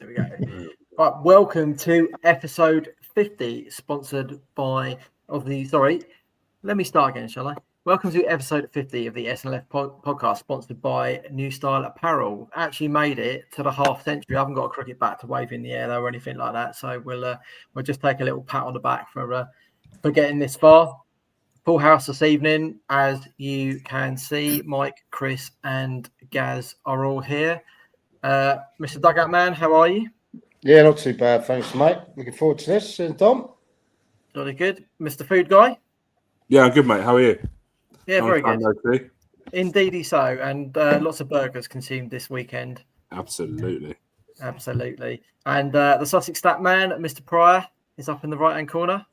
There we go. Right, welcome to episode 50, sponsored by let me start again, shall I? Welcome to episode 50 of the SNLF podcast, sponsored by New Style Apparel. Actually made it to the half century. I haven't got a cricket bat to wave in the air though, or anything like that. So we'll just take a little pat on the back for getting this far. Full house this evening, as you can see. Mike, Chris, and Gaz are all here. Mr. Dugout Man, how are you? Yeah, not too bad, thanks, mate. Looking forward to this. And Dom? Jolly good. Mr. Food Guy? Yeah, I'm good, mate. How are you? Yeah, very good. Indeedy so. And lots of burgers consumed this weekend. Absolutely. And the Sussex stat man, Mr. Pryor, is up in the right-hand corner.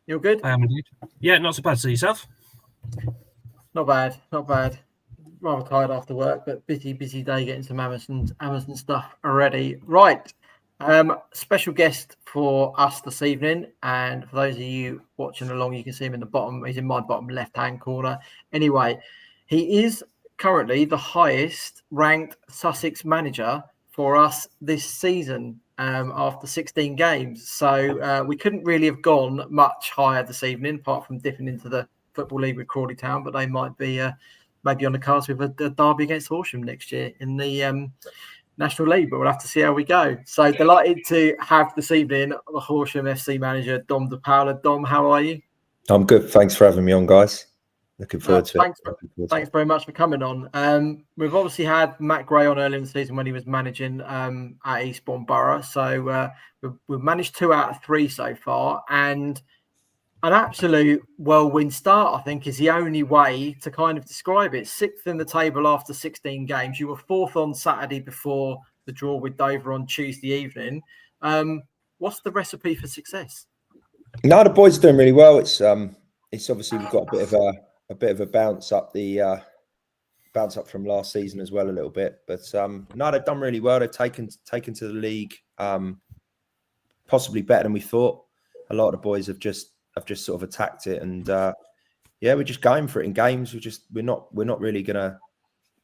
You're good? I am indeed. Yeah, not so bad. See yourself? Not bad. Rather tired after work, but busy day getting some Amazon stuff already. Right. Special guest for us this evening. And for those of you watching along, you can see him in the bottom. He's in my bottom left-hand corner. Anyway, he is currently the highest ranked Sussex manager for us this season. After 16 games. So we couldn't really have gone much higher this evening, apart from dipping into the Football League with Crawley Town, but they might be maybe on the cards with a derby against Horsham next year in the National League, but we'll have to see how we go. So delighted to have this evening the Horsham FC manager, Dom De Paula. Dom, how are you? I'm good. Thanks for having me on, guys. Looking forward to it. Thanks very much for coming on. We've obviously had Matt Gray on earlier in the season when he was managing at Eastbourne Borough. So we've managed 2 out of 3 so far. And an absolute whirlwind start, I think, is the only way to kind of describe it. 6th in the table after 16 games. You were 4th on Saturday before the draw with Dover on Tuesday evening. What's the recipe for success? No, the boys are doing really well. It's obviously we've got a bit of a bounce up from last season as well a little bit, but no, they've done really well. They've taken to the league possibly better than we thought. A lot of the boys have just sort of attacked it, and yeah, we're just going for it in games. We're not really gonna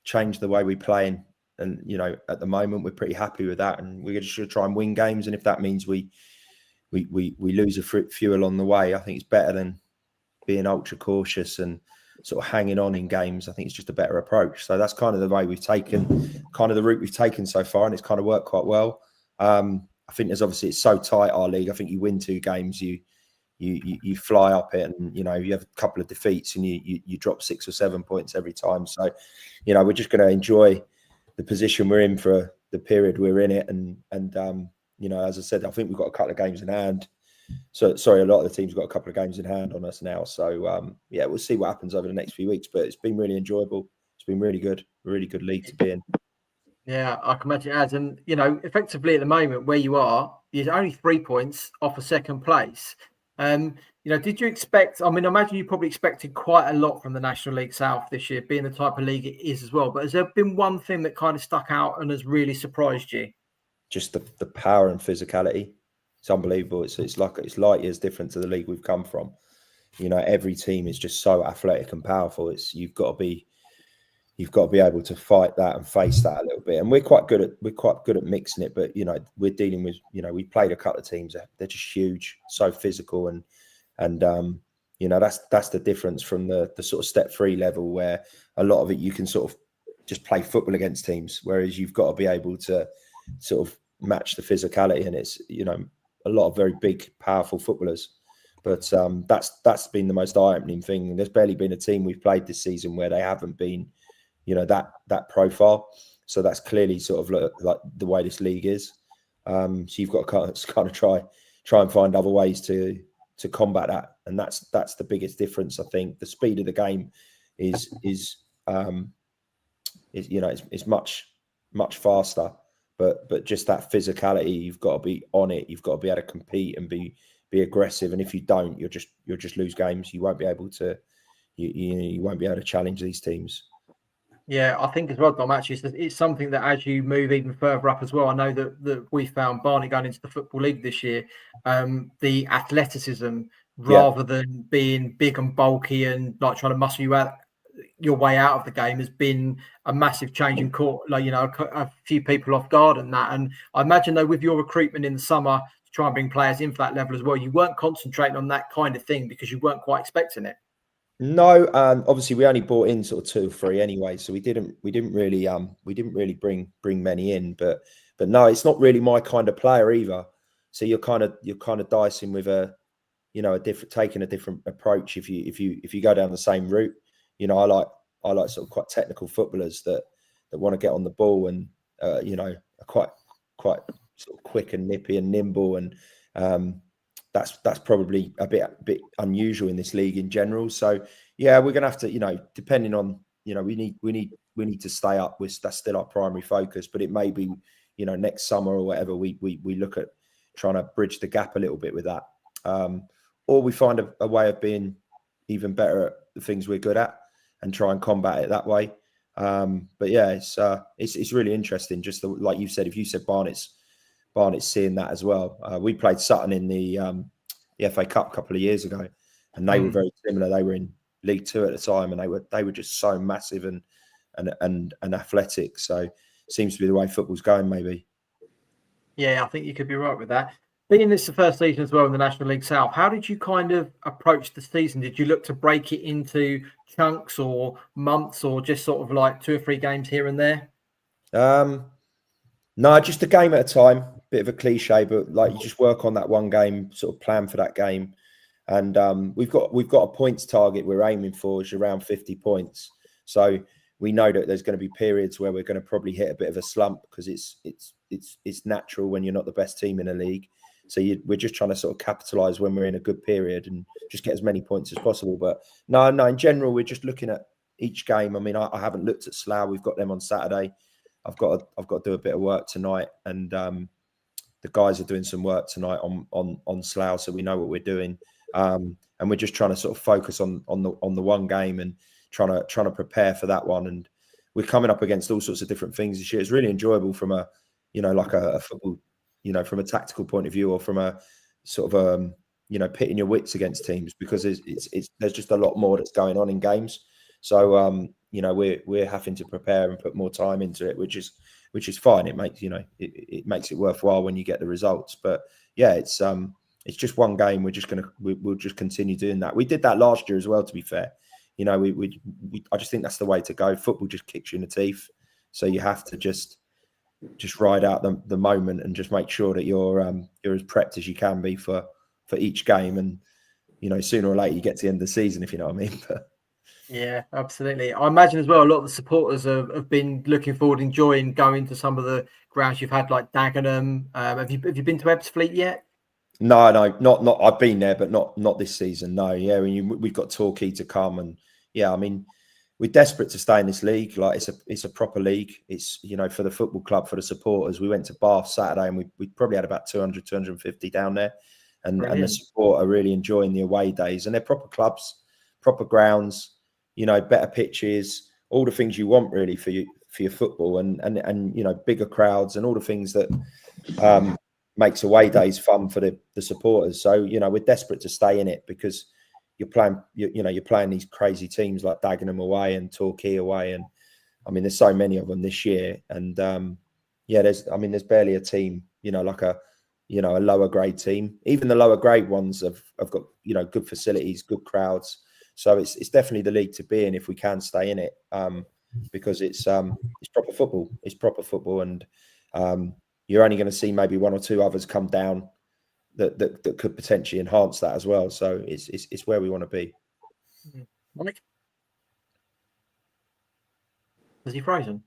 change the way we play, and you know, at the moment we're pretty happy with that, and we're just gonna try and win games. And if that means we lose a few along the way, I think it's better than being ultra cautious and sort of hanging on in games. I think it's just a better approach. So that's kind of the way we've taken, kind of the route we've taken so far, and it's kind of worked quite well. I think there's obviously, it's so tight, our league. I think you win 2 games, you fly up it, and you know, you have a couple of defeats and you drop 6 or 7 points every time. So, you know, we're just going to enjoy the position we're in for the period we're in it, and you know, as I said, I think we've got a couple of games in hand. So sorry, a lot of the teams got a couple of games in hand on us now. So yeah, we'll see what happens over the next few weeks. But it's been really enjoyable. It's been really good league to be in. Yeah, I can imagine it has. And you know, effectively at the moment where you are, you're only 3 points off of second place. You know, did you expect? I mean, I imagine you probably expected quite a lot from the National League South this year, being the type of league it is as well. But has there been one thing that kind of stuck out and has really surprised you? Just the power and physicality. It's unbelievable. It's light years different to the league we've come from. You know, every team is just so athletic and powerful. You've got to be able to fight that and face that a little bit. And we're quite good at mixing it. But you know, we're dealing with, you know, we played a couple of teams. They're just huge, so physical, and you know, that's the difference from the sort of step 3 level, where a lot of it you can sort of just play football against teams, whereas you've got to be able to sort of match the physicality, and it's, you know, a lot of very big, powerful footballers. But that's been the most eye-opening thing. There's barely been a team we've played this season where they haven't been, you know, that profile. So that's clearly sort of like the way this league is. So you've got to kind of try and find other ways to combat that, and that's the biggest difference. I think the speed of the game is you know, it's much faster. But just that physicality, you've got to be on it. You've got to be able to compete and be aggressive. And if you don't, you'll just lose games. You won't be able to you won't be able to challenge these teams. Yeah, I think as well, Dom, actually, it's something that as you move even further up as well, I know that we found Barney going into the Football League this year, the athleticism, rather than being big and bulky and like trying to muscle you out, your way out of the game has been a massive change and caught, like, a few people off guard and that. And I imagine though, with your recruitment in the summer to try and bring players in for that level as well, you weren't concentrating on that kind of thing because you weren't quite expecting it. No, obviously we only brought in sort of 2 or 3 anyway, so we didn't really bring many in, but no, it's not really my kind of player either. So you're kind of dicing with taking a different approach if you go down the same route. I like sort of quite technical footballers that want to get on the ball and are quite sort of quick and nippy and nimble, and that's probably a bit unusual in this league in general. So yeah, we're gonna have to, depending on, we need to stay up with, that's still our primary focus, but it may be, next summer or whatever, we look at trying to bridge the gap a little bit with that, or we find a way of being even better at the things we're good at and try and combat it that way. But yeah, it's really interesting. Just like you said, if you said Barnet's seeing that as well. We played Sutton in the FA Cup a couple of years ago, and they were very similar. They were in League Two at the time, and they were just so massive and athletic. So it seems to be the way football's going, maybe. Yeah, I think you could be right with that. Being this the first season as well in the National League South, how did you kind of approach the season? Did you look to break it into chunks or months, or just sort of like 2 or 3 games here and there? No, just a game at a time. Bit of a cliche, but like, you just work on that one game, sort of plan for that game. And we've got a points target we're aiming for, is around 50 points. So we know that there's going to be periods where we're going to probably hit a bit of a slump, because it's natural when you're not the best team in a league. So we're just trying to sort of capitalise when we're in a good period and just get as many points as possible. But no, in general, we're just looking at each game. I mean, I haven't looked at Slough. We've got them on Saturday. I've got to do a bit of work tonight, and the guys are doing some work tonight on Slough, so we know what we're doing. And we're just trying to sort of focus on the one game and trying to prepare for that one. And we're coming up against all sorts of different things this year. It's really enjoyable from a football, from a tactical point of view, or from a sort of pitting your wits against teams, because there's just a lot more that's going on in games. So we're having to prepare and put more time into it, which is fine. It makes it makes it worthwhile when you get the results. But yeah, it's just one game. We'll just continue doing that. We did that last year as well, to be fair. I just think that's the way to go. Football just kicks you in the teeth, so you have to just ride out the moment and just make sure that you're as prepped as you can be for each game. And sooner or later you get to the end of the season, if you know what I mean. But yeah, absolutely. I imagine as well, a lot of the supporters have been looking forward, enjoying going to some of the grounds you've had, like Dagenham. Have you been to Ebbsfleet yet? No, not. I've been there, but not this season. No, yeah. We've got Torquay to come, and yeah, I mean, we're desperate to stay in this league. Like, it's a proper league. It's for the football club, for the supporters. We went to Bath Saturday, and we probably had about 200, 250 down there, and the support are really enjoying the away days. And they're proper clubs, proper grounds. Better pitches, all the things you want really for your football, and bigger crowds, and all the things that makes away days fun for the supporters. So we're desperate to stay in it, because you're playing these crazy teams like Dagenham away and Torquay away, and I mean, there's so many of them this year. And there's barely a team, like a lower grade team. Even the lower grade ones have got good facilities, good crowds. So it's definitely the league to be in if we can stay in it, because it's proper football. It's proper football, and you're only going to see maybe 1 or 2 others come down that could potentially enhance that as well. So it's where we want to be. Mike, is he frozen?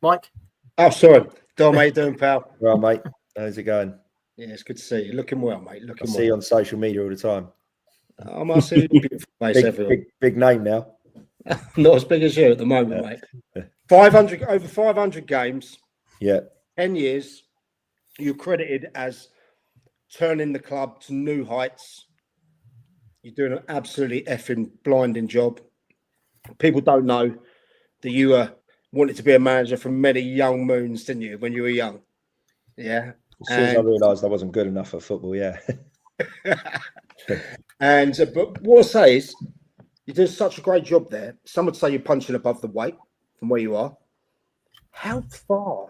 Mike? Oh, sorry. Dom, how you doing, pal? Well, mate, how's it going? Yeah, it's good to see you. Looking well, mate. I see you on social media all the time. I must see your beautiful face everywhere. Big name now. Not as big as you at the moment, mate. 500 over 500 games. Yeah. 10 years. You're credited as turning the club to new heights. You're doing an absolutely effing blinding job. People don't know that you wanted to be a manager for many young moons, didn't you, when you were young? Yeah. As soon as I realised I wasn't good enough at football, yeah. But what I say is, You do such a great job there. Some would say you're punching above the weight from where you are. How far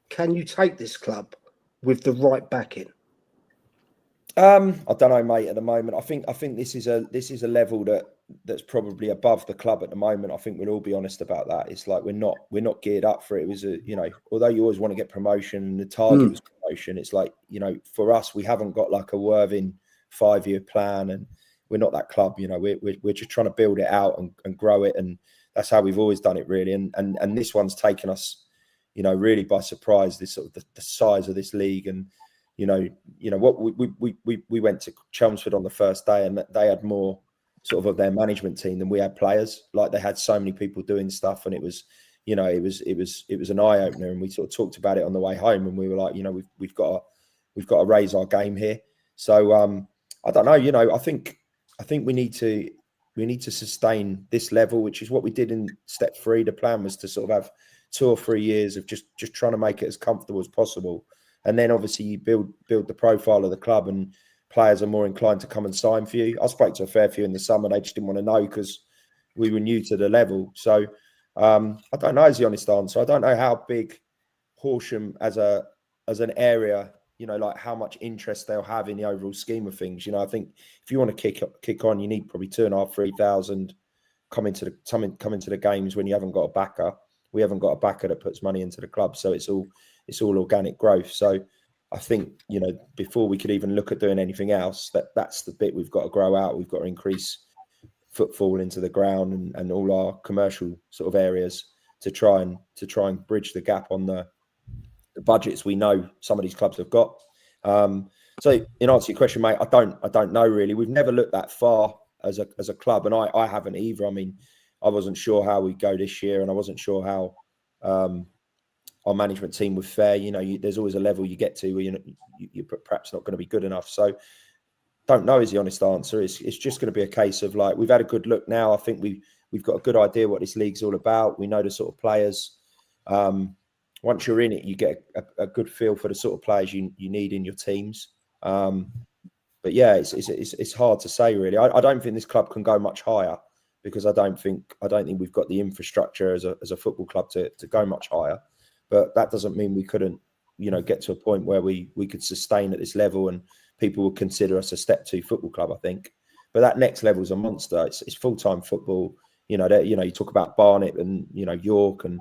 can you take this club with the right backing? I don't know, mate. At the moment, I think this is a level that's probably above the club at the moment. I think we'll all be honest about that. It's like we're not geared up for it. It was although you always want to get promotion and the target was promotion, it's like, for us, we haven't got like a Worthing 5-year plan, and we're not that club. We're just trying to build it out and grow it, and that's how we've always done it, really. And this one's taken us, really by surprise. This sort of the size of this league, and what we went to Chelmsford on the first day, and they had more sort of their management team than we had players. Like, they had so many people doing stuff, and it was an eye opener. And we sort of talked about it on the way home, and we were like, we've got to raise our game here. So I don't know. I think we need to sustain this level, which is what we did in step 3. The plan was to sort of have 2 or 3 years of just trying to make it as comfortable as possible. And then obviously you build the profile of the club, and players are more inclined to come and sign for you. I spoke to a fair few in the summer. They just didn't want to know because we were new to the level. So I don't know is the honest answer. I don't know how big Horsham as an area, like how much interest they'll have in the overall scheme of things. I think if you want to kick on, you need probably 2,500-3,000 come into the games when you haven't got a backer. We haven't got a backer that puts money into the club. So it's all organic growth. So I think, before we could even look at doing anything else, that's the bit we've got to grow out. We've got to increase footfall into the ground and all our commercial sort of areas to try and bridge the gap on the budgets we know some of these clubs have got. So in answer to your question, mate, I don't know really. We've never looked that far as a club, and I haven't either. I mean, I wasn't sure how we'd go this year, and I wasn't sure how our management team would fare. There's always a level you get to where you're perhaps not going to be good enough. So don't know is the honest answer. It's just going to be a case of, like, we've had a good look now. I think we've got a good idea what this league's all about. We know the sort of players. Once you're in it, you get a good feel for the sort of players you need in your teams. But yeah, it's hard to say really. I don't think this club can go much higher, because I don't think we've got the infrastructure as a football club to go much higher. But that doesn't mean we couldn't, get to a point where we could sustain at this level and people would consider us a step 2 football club, I think. But that next level is a monster. It's full-time football. You talk about Barnet and, York and,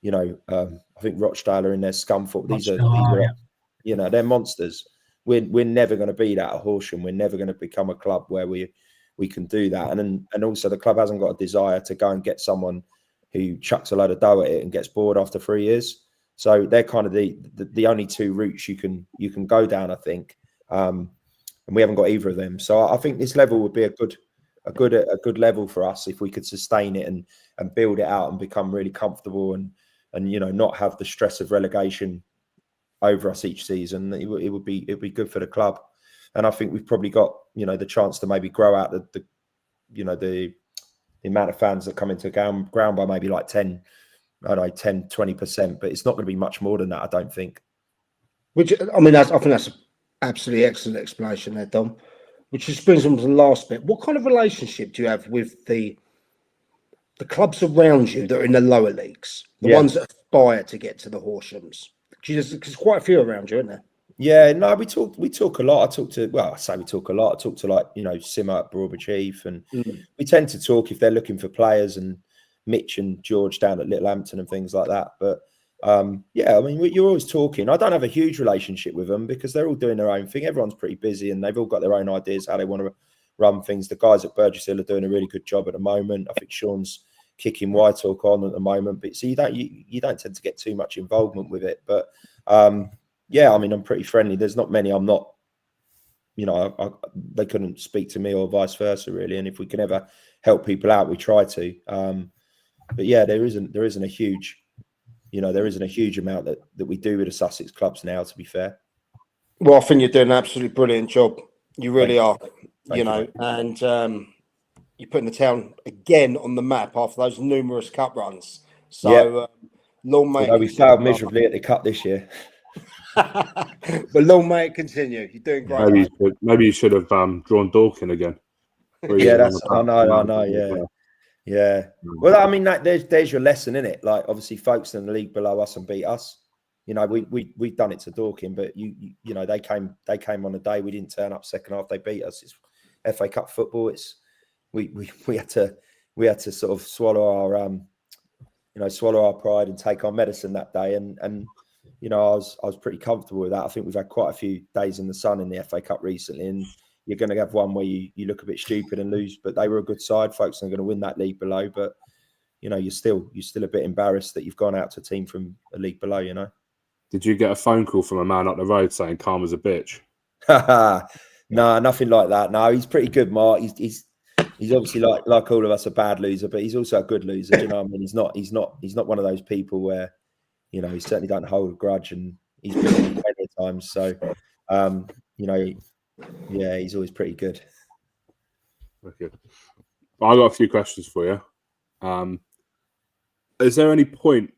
I think Rochdale are in their scum football. These are, they're monsters. We're never going to be that at Horsham. We're never going to become a club where we can do that. And also the club hasn't got a desire to go and get someone who chucks a load of dough at it and gets bored after 3 years. So they're kind of the only 2 routes you can go down, I think. And we haven't got either of them. So I think this level would be a good level for us if we could sustain it and build it out and become really comfortable and not have the stress of relegation over us each season. It would be good for the club. And I think we've probably got, the chance to maybe grow out the amount of fans that come into the ground by maybe like 10, 20%, but it's not going to be much more than that, I don't think. Which, I mean, I think that's an absolutely excellent explanation there, Dom. Which just brings on to the last bit. What kind of relationship do you have with the clubs around you that are in the lower leagues? The ones that aspire to get to the Horshams? Because there's quite a few around you, isn't there? Yeah, no, we talk a lot. I talk to like, Simmer at Broadbridge Heath, and we tend to talk if they're looking for players, and Mitch and George down at Littlehampton and things like that. But yeah, I mean, you're always talking. I don't have a huge relationship with them because they're all doing their own thing. Everyone's pretty busy and they've all got their own ideas how they want to run things. The guys at Burgess Hill are doing a really good job at the moment. I think Sean's kicking Whitehawk on at the moment, but so you don't tend to get too much involvement with it. But yeah, I mean, I'm pretty friendly. There's not many I'm not, they couldn't speak to me or vice versa really. And if we can ever help people out, we try to. But yeah, there isn't a huge, there isn't a huge amount that we do with the Sussex clubs now, to be fair. Well, I think you're doing an absolutely brilliant job. You really are, you. And you're putting the town again on the map after those numerous cup runs. So, long may we failed miserably at the cup this year. But long may it continue. You're doing great. Maybe you should have drawn Dorking again. Yeah, that's I know. Yeah. Well, I mean, there's your lesson in it. Like, obviously, folks in the league below us and beat us. You know, we've done it to Dorking, but you know, they came on a day we didn't turn up second half. They beat us. It's FA Cup football. It's we had to sort of swallow our pride and take our medicine that day. And you know, I was pretty comfortable with that. I think we've had quite a few days in the sun in the FA Cup recently, and you're going to have one where you look a bit stupid and lose. But they were a good side, folks. Are going to win that league below. But you know, you're still a bit embarrassed that you've gone out to a team from a league below. You know. Did you get a phone call from a man up the road saying calm as a bitch? No, nothing like that. No, he's pretty good, Mark. He's obviously like all of us a bad loser, but he's also a good loser. Do you know what I mean? He's not one of those people where, you know, he certainly don't hold a grudge, and he's been plenty of times. So, you know, yeah, he's always pretty good. Okay. I got a few questions for you. Is there any point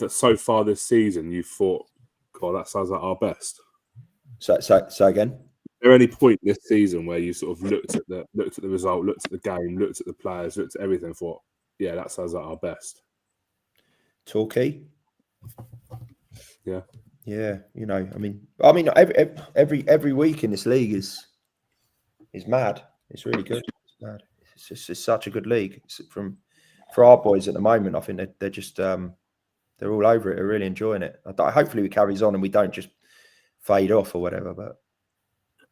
so far this season you thought, God, that sounds like our best? So again? Is there any point this season where you sort of looked at the result, looked at the game, looked at the players, looked at everything, and thought, yeah, that sounds like our best? Torquay? Yeah. Yeah, you know, I mean, every week in this league is mad. It's really good. It's mad. It's such a good league. For our boys at the moment, I think they're just they're all over it. They're really enjoying it. Hopefully, we carries on and we don't just fade off or whatever. But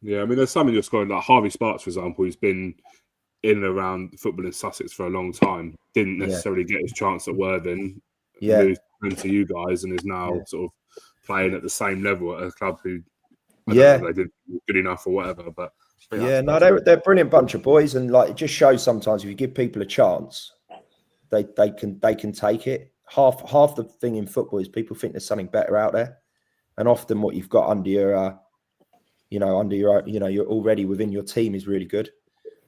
yeah, I mean, there's some in your squad, like Harvey Sparks, for example, who's been in and around football in Sussex for a long time. Didn't necessarily get his chance at Worthing. Moved into you guys and is now sort of playing at the same level at a club who I don't know if they did good enough or whatever. But they're a brilliant bunch of boys, and like it just shows sometimes if you give people a chance, they can take it. Half the thing in football is people think there's something better out there, and often what you've got under your you're already within your team is really good.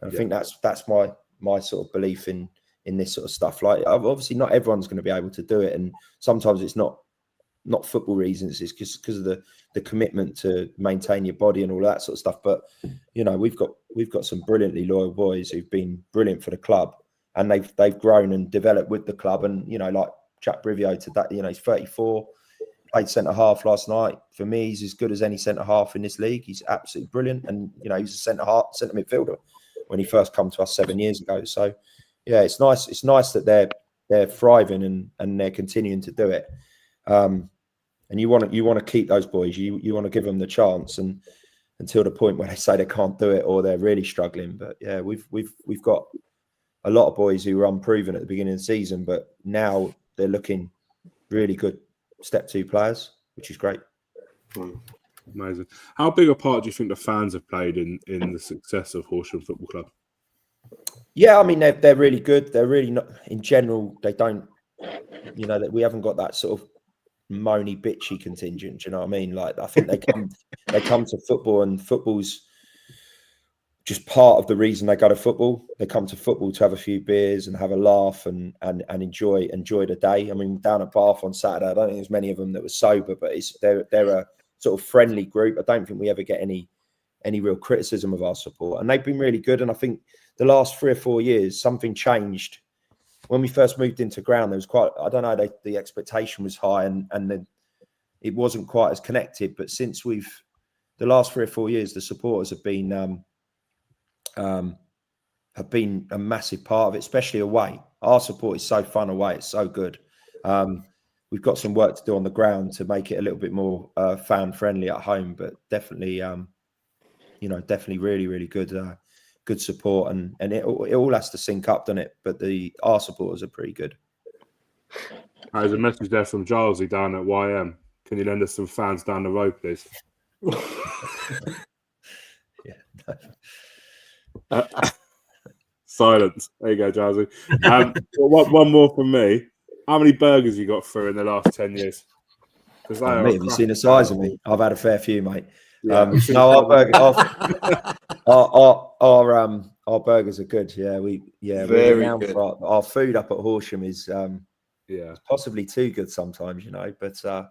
And I think that's my sort of belief in this sort of stuff. Like, obviously not everyone's going to be able to do it, and sometimes it's not football reasons, it's just because of the commitment to maintain your body and all that sort of stuff. But you know, we've got some brilliantly loyal boys who've been brilliant for the club, and they've grown and developed with the club. And you know, like Jack Brivio today, you know, he's 34, played centre half last night. For me, he's as good as any centre half in this league. He's absolutely brilliant, and you know, he's a centre midfielder when he first come to us 7 years ago. So yeah, it's nice. It's nice that they're thriving and they're continuing to do it. And you want to keep those boys. You want to give them the chance, and until the point where they say they can't do it or they're really struggling. But yeah, we've got a lot of boys who were unproven at the beginning of the season, but now they're looking really good step 2 players, which is great. Amazing. How big a part do you think the fans have played in the success of Horsham Football Club? Yeah, I mean, they're really good. They're really not, in general, they don't, you know, that we haven't got that sort of moany, bitchy contingent. You know what I mean? Like, I think they come to football, and football's just part of the reason they go to football. They come to football to have a few beers and have a laugh and enjoy the day. I mean, down at Bath on Saturday, I don't think there's many of them that were sober, but they're a sort of friendly group. I don't think we ever get any real criticism of our support, and they've been really good. And I think the last 3 or 4 years, something changed. When we first moved into ground, there was quite, I don't know, the expectation was high, and then it wasn't quite as connected. But since the last 3 or 4 years, the supporters have been a massive part of it, especially away. Our support is so fun away; it's so good. We've got some work to do on the ground to make it a little bit more fan friendly at home, but definitely, definitely really, really good. Good support, and it all has to sync up, doesn't it? But our supporters are pretty good. There's a message there from Gilesy down at YM. Can you lend us some fans down the road, please? Silence. There you go, Gilesy. One more from me. How many burgers you got through in the last 10 years? Mate, have you seen the size of me? I've had a fair few, mate. Yeah. Our burgers are good. Yeah, Very we're renowned good. for our food up at Horsham is Yeah, possibly too good sometimes, you know. But I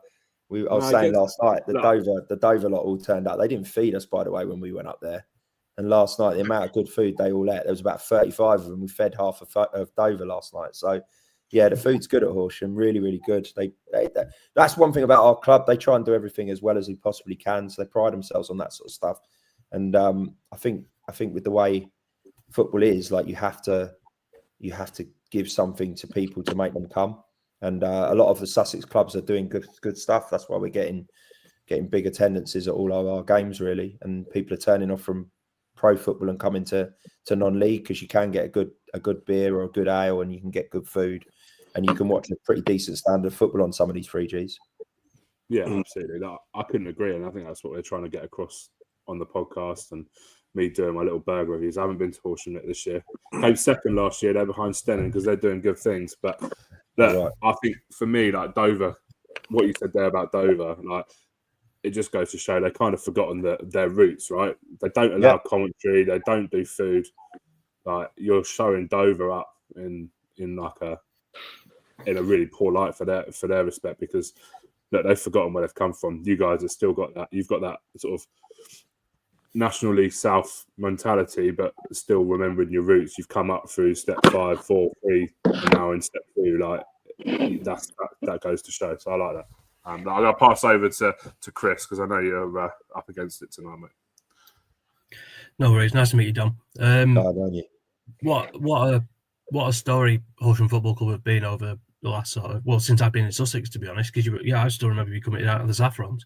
was saying last night, the Dover lot all turned out. They didn't feed us, by the way, when we went up there. And last night, the amount of good food they all ate, there was about 35 of them. We fed half of Dover last night. So, yeah, the food's good at Horsham, really, really good. That's one thing about our club. They try and do everything as well as they possibly can. So they pride themselves on that sort of stuff. And I think with the way football is, like, you have to give something to people to make them come. And a lot of the Sussex clubs are doing good stuff. That's why we're getting big attendances at all of our games, really. And people are turning off from pro football and coming to non-league, because you can get a good beer or a good ale, and you can get good food, and you can watch a pretty decent standard of football on some of these 3Gs. Yeah, absolutely. I couldn't agree, and I think that's what we're trying to get across on the podcast, and me doing my little burger reviews. I haven't been to Horsham this year. Came second last year. They're behind Stenning because they're doing good things. But look, right. I think for me, like Dover, what you said there about Dover, like, it just goes to show they kind of forgotten their roots, right? They don't allow commentary. They don't do food. Like, you're showing Dover up in a really poor light for their respect, because look, they've forgotten where they've come from. You guys have still got that. You've got that sort of National League South mentality, but still remembering your roots. You've come up through step 5, 4, 3, and now in step 2. Like, that goes to show. So I like that. I'm going to pass over to Chris, because I know you're up against it tonight, mate. No worries. Nice to meet you, Dom. What a story Horsham Football Club have been over the last since I've been in Sussex, to be honest. Because I still remember you coming out of the Saffrons,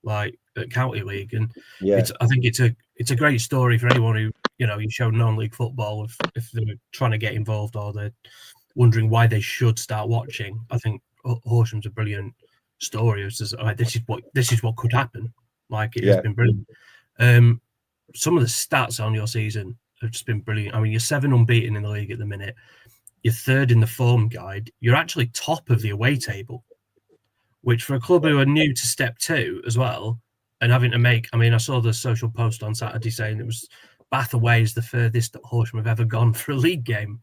like at County League, and I think it's a great story for anyone who you show non-league football if they're trying to get involved or they're wondering why they should start watching. I think Horsham's a brilliant story. It's just, this is what could happen. Like, it has been brilliant. Some of the stats on your season have just been brilliant. I mean, you're 7 unbeaten in the league at the minute. You're 3rd in the form guide. You're actually top of the away table, which for a club who are new to step 2 as well, and having to make, I mean, I saw the social post on Saturday saying it was Bath away is the furthest that Horsham have ever gone for a league game.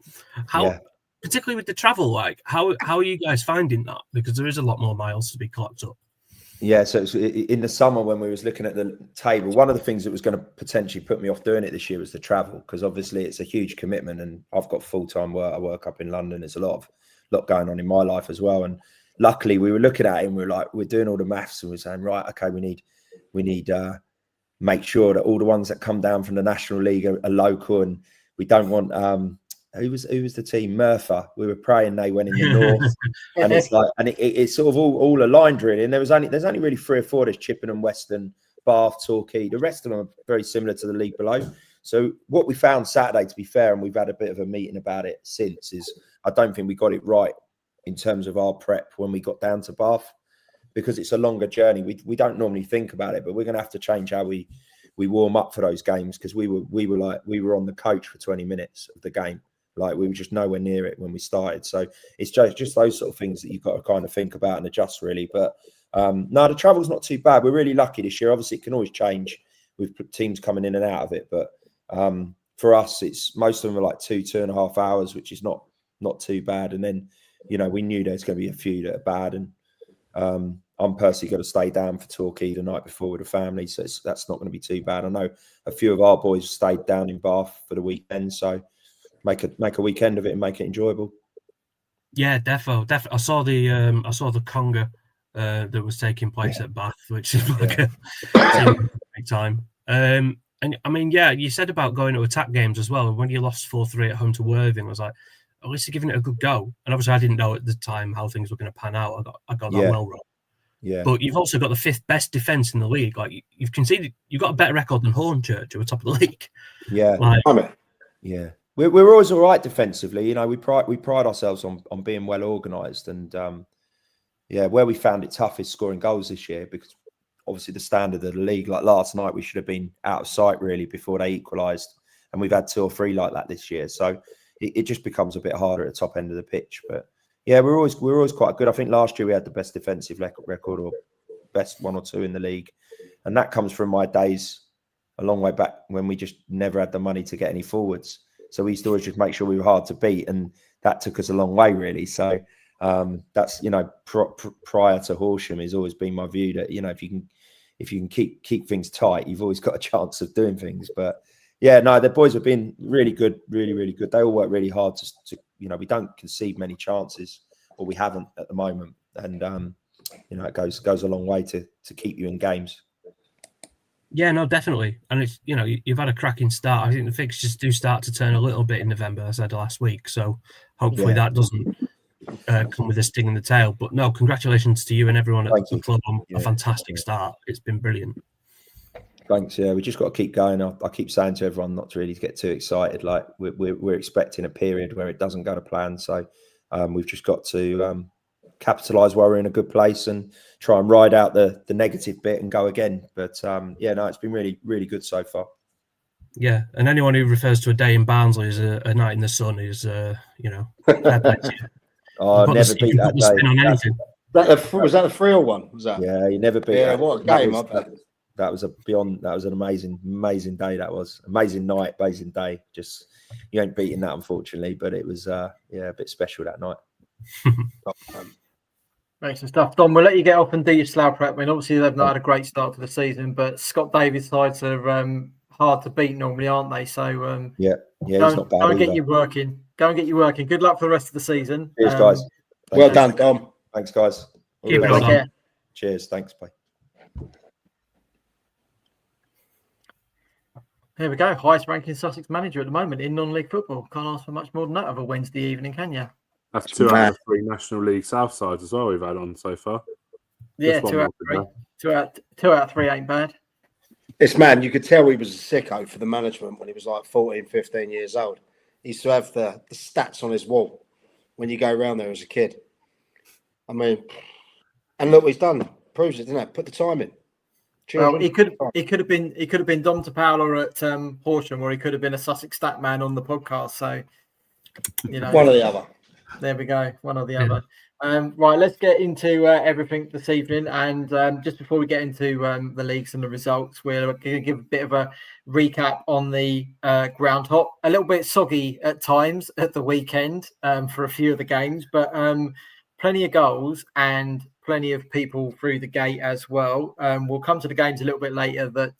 Particularly with the travel, like, how are you guys finding that? Because there is a lot more miles to be clocked up. Yeah, so in the summer when we was looking at the table, one of the things that was going to potentially put me off doing it this year was the travel, because obviously it's a huge commitment, and I've got full-time work. I work up in London. There's a lot going on in my life as well. And luckily we were looking at it and we're doing all the maths, and we're saying, right, okay, we need make sure that all the ones that come down from the National League are local, and we don't want who was the team? Merthyr. We were praying they went in the north, and it's like, and it's sort of all aligned really. And there's only really 3 or 4. There's Chippenham, Weston, Bath, Torquay. The rest of them are very similar to the league below. So what we found Saturday, to be fair, and we've had a bit of a meeting about it since, is I don't think we got it right in terms of our prep when we got down to Bath, because it's a longer journey. We don't normally think about it, but we're going to have to change how we warm up for those games, because we were on the coach for 20 minutes of the game. Like, we were just nowhere near it when we started. So it's just those sort of things that you've got to kind of think about and adjust, really. But no, the travel's not too bad. We're really lucky this year. Obviously, it can always change with teams coming in and out of it. But for us, it's most of them are like 2.5 hours, which is not too bad. And then, we knew there's going to be a few that are bad. And I'm personally going to stay down for Torquay the night before with the family. So that's not going to be too bad. I know a few of our boys stayed down in Bath for the weekend. So make a weekend of it and make it enjoyable. Yeah, definitely. I saw the conga that was taking place at Bath, which is like a big time. And I mean, you said about going to attack games as well. When you lost 4-3 at home to Worthing, I was like, at least you're giving it a good go. And obviously, I didn't know at the time how things were going to pan out. I got that well wrong. Yeah. But you've also got the 5th best defence in the league. Like, you've conceded, you've got a better record than Hornchurch, who are top of the league. Yeah. Yeah. We're always all right defensively. We pride ourselves on being well organised, and where we found it tough is scoring goals this year, because obviously the standard of the league, like last night, we should have been out of sight really before they equalised, and we've had 2 or 3 like that this year. So it just becomes a bit harder at the top end of the pitch. But yeah, we're always quite good. I think last year we had the best defensive record, or best 1 or 2 in the league, and that comes from my days a long way back when we just never had the money to get any forwards. So we used to always just make sure we were hard to beat, and that took us a long way, really. So that's prior to Horsham, has always been my view that if you can keep things tight, you've always got a chance of doing things. But Yeah, no, the boys have been really good, really good. They all work really hard to we don't concede many chances, or we haven't at the moment, and it goes a long way to keep you in games. Yeah, no, definitely. And it's, you've had a cracking start. I think the fixtures do start to turn a little bit in November, as I said last week. So hopefully that doesn't come with a sting in the tail. But no, congratulations to you and everyone at the club on a fantastic start. It's been brilliant. Thanks. Yeah, we just got to keep going. I keep saying to everyone not to really get too excited. Like we're expecting a period where it doesn't go to plan. So we've just got to capitalise while we're in a good place and try and ride out the negative bit and go again. But it's been really good so far. Yeah, and anyone who refers to a day in Barnsley as a night in the sun is fair play to you. Oh, never beat that day. Was that a 3-1? Was that? Yeah, you never beat. Yeah, what a game! That was an amazing day. That was amazing night, amazing day. Just you ain't beating that, unfortunately, but it was a bit special that night. Excellent stuff. Don, we'll let you get off and do your Slough prep. I mean, obviously they've not had a great start to the season, but Scott Davis' sides are hard to beat normally, aren't they? So he's not bad. Go and get you working. Good luck for the rest of the season. Cheers, guys. Well done, Dom. Thanks, guys. Keep it on. Cheers. Thanks. Bye. Here we go. Highest ranking Sussex manager at the moment in non-league football. Can't ask for much more than that of a Wednesday evening, can you? That's 2 out of 3 National League South sides as well we've had on so far. Yeah, 2 out of 3. 2 out of 3 ain't bad. This man, you could tell he was a sicko for the management when he was like 14, 15 years old. He used to have the stats on his wall when you go around there as a kid. I mean, and look what he's done. Proves it, doesn't it? Put the time in. Well, he could have been Dom Paolo at Horsham, or he could have been a Sussex stat man on the podcast. So, one or the other. There we go, one or the other. Right, let's get into everything this evening. And just before we get into the leagues and the results, we're going to give a bit of a recap on the ground hop. A little bit soggy at times at the weekend for a few of the games, but plenty of goals and plenty of people through the gate as well. We'll come to the games a little bit later that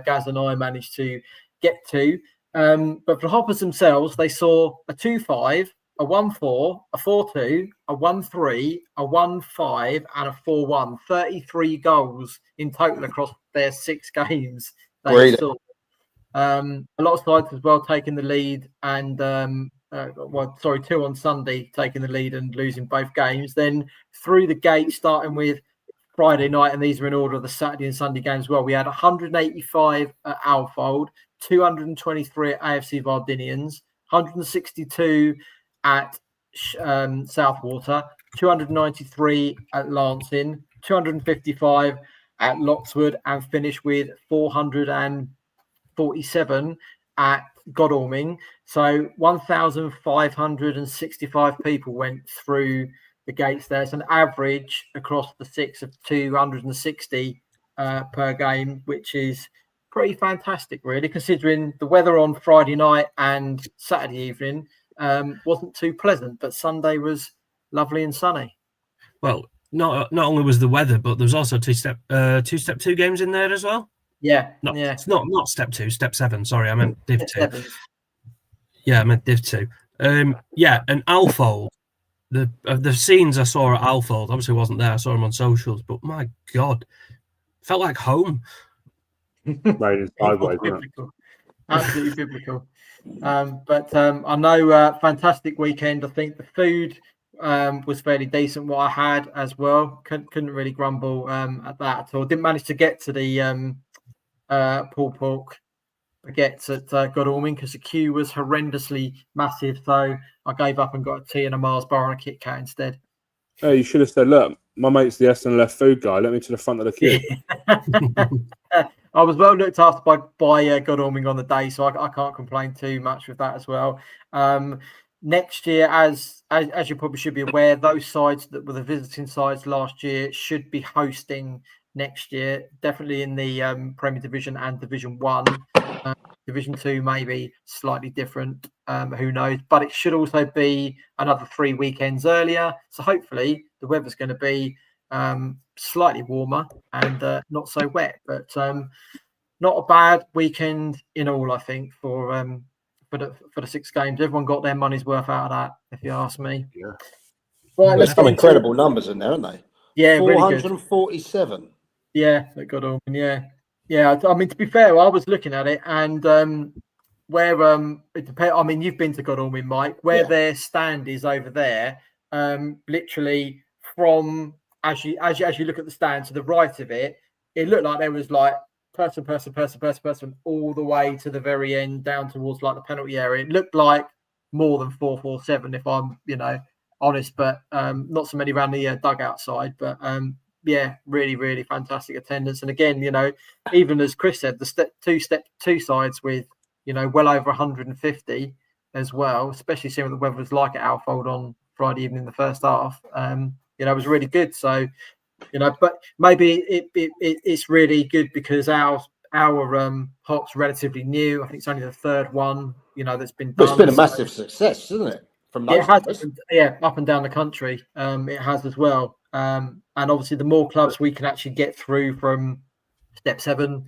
Gaz and I managed to get to. But for the Hoppers themselves, they saw a 2-5, a 1-4, a 4-2, a 1-3, a 1-5, and a 4-1. 33 goals in total across their 6 games. They saw. A lot of sides as well taking the lead, and 2 on Sunday taking the lead and losing both games. Then through the gate, starting with Friday night, and these are in order of the Saturday and Sunday games as well. We had 185 at Alfold, 223 at AFC Vardinians, 162 at Southwater, 293 at Lancing, 255 at Loxwood, and finished with 447 at Godalming. So 1,565 people went through the gates there. It's an average across the 6 of 260 per game, which is pretty fantastic, really, considering the weather on Friday night and Saturday evening wasn't too pleasant, but Sunday was lovely and sunny. Well, not only was the weather, but there was also two step 2 games in there as well. It's not step 2, step 7. Sorry, I meant Div 2. Yeah, I meant Div 2. And Alfold. The scenes I saw at Alfold, obviously wasn't there. I saw them on socials, but my God, felt like home. Right, absolutely biblical. But I know fantastic weekend. I think the food was fairly decent. What I had as well, couldn't really grumble at that at all. Didn't manage to get to the pulled pork baguettes at Godalming because the queue was horrendously massive. So I gave up and got a tea and a Mars bar and a Kit Kat instead. Oh, you should have said, look, my mate's the SNLF food guy. Let me to the front of the queue. I was well looked after by Godalming on the day, so I can't complain too much with that as well. Next year, as you probably should be aware, those sides that were the visiting sides last year should be hosting next year, definitely in the Premier Division and Division 1. Division 2 maybe slightly different, who knows, but it should also be another 3 weekends earlier, so hopefully the weather's going to be slightly warmer and not so wet. But not a bad weekend in all, I think, for the 6 games. Everyone got their money's worth out of that, if you ask me. Yeah. Right, There's some incredible numbers in there, aren't they? Yeah, 447. Really good. Yeah, that got on. Yeah. I mean, to be fair, I was looking at it, and where it depends. I mean, you've been to Godalming, Mike. Where their stand is over there, literally from as you look at the stand to the right of it, it looked like there was like person all the way to the very end, down towards like the penalty area. It looked like more than 447, if I'm honest, but not so many around the dugout side, but yeah, really, really fantastic attendance. And again, even as Chris said, the step two sides with, well over 150 as well, especially seeing what the weather was like at Alfold on Friday evening in the first half. It was really good. So, but maybe it's really good because our hop's relatively new. I think it's only the 3rd one, that's been done. But it's been a massive success, isn't it? From those up and down the country. It has as well. And obviously, the more clubs we can actually get through from step 7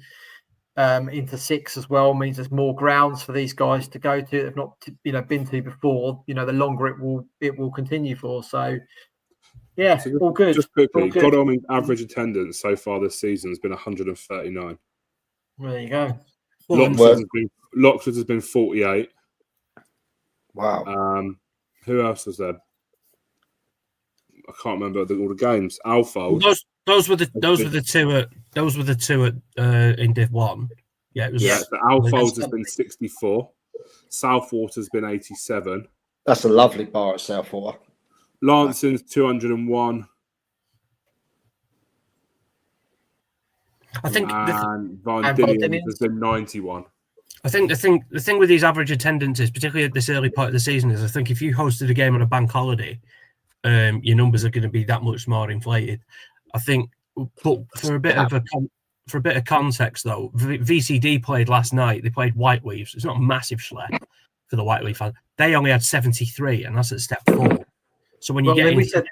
into 6 as well means there's more grounds for these guys to go to. They've not, been to before. The longer it will continue for. So, yeah, so all good. Just quickly, Godalming average attendance so far this season has been 139. There you go. Loxford has been 48. Wow. Who else was there? I can't remember all the games. Alfold. Those were the two at in Div 1. Yeah, it was. Yeah, so Alfold has been 64. Southwater has been 87. That's a lovely bar at Southwater. Lansing's 201. I think Van Dinian has been 91. I think the thing with these average attendances, particularly at this early part of the season, is I think if you hosted a game on a bank holiday, your numbers are going to be that much more inflated. I think, but for a bit of context though, VCD played last night. They played Whiteleaves. It's not a massive schlep for the Whiteleaf fans. They only had 73, and that's at step 4. So when you get into...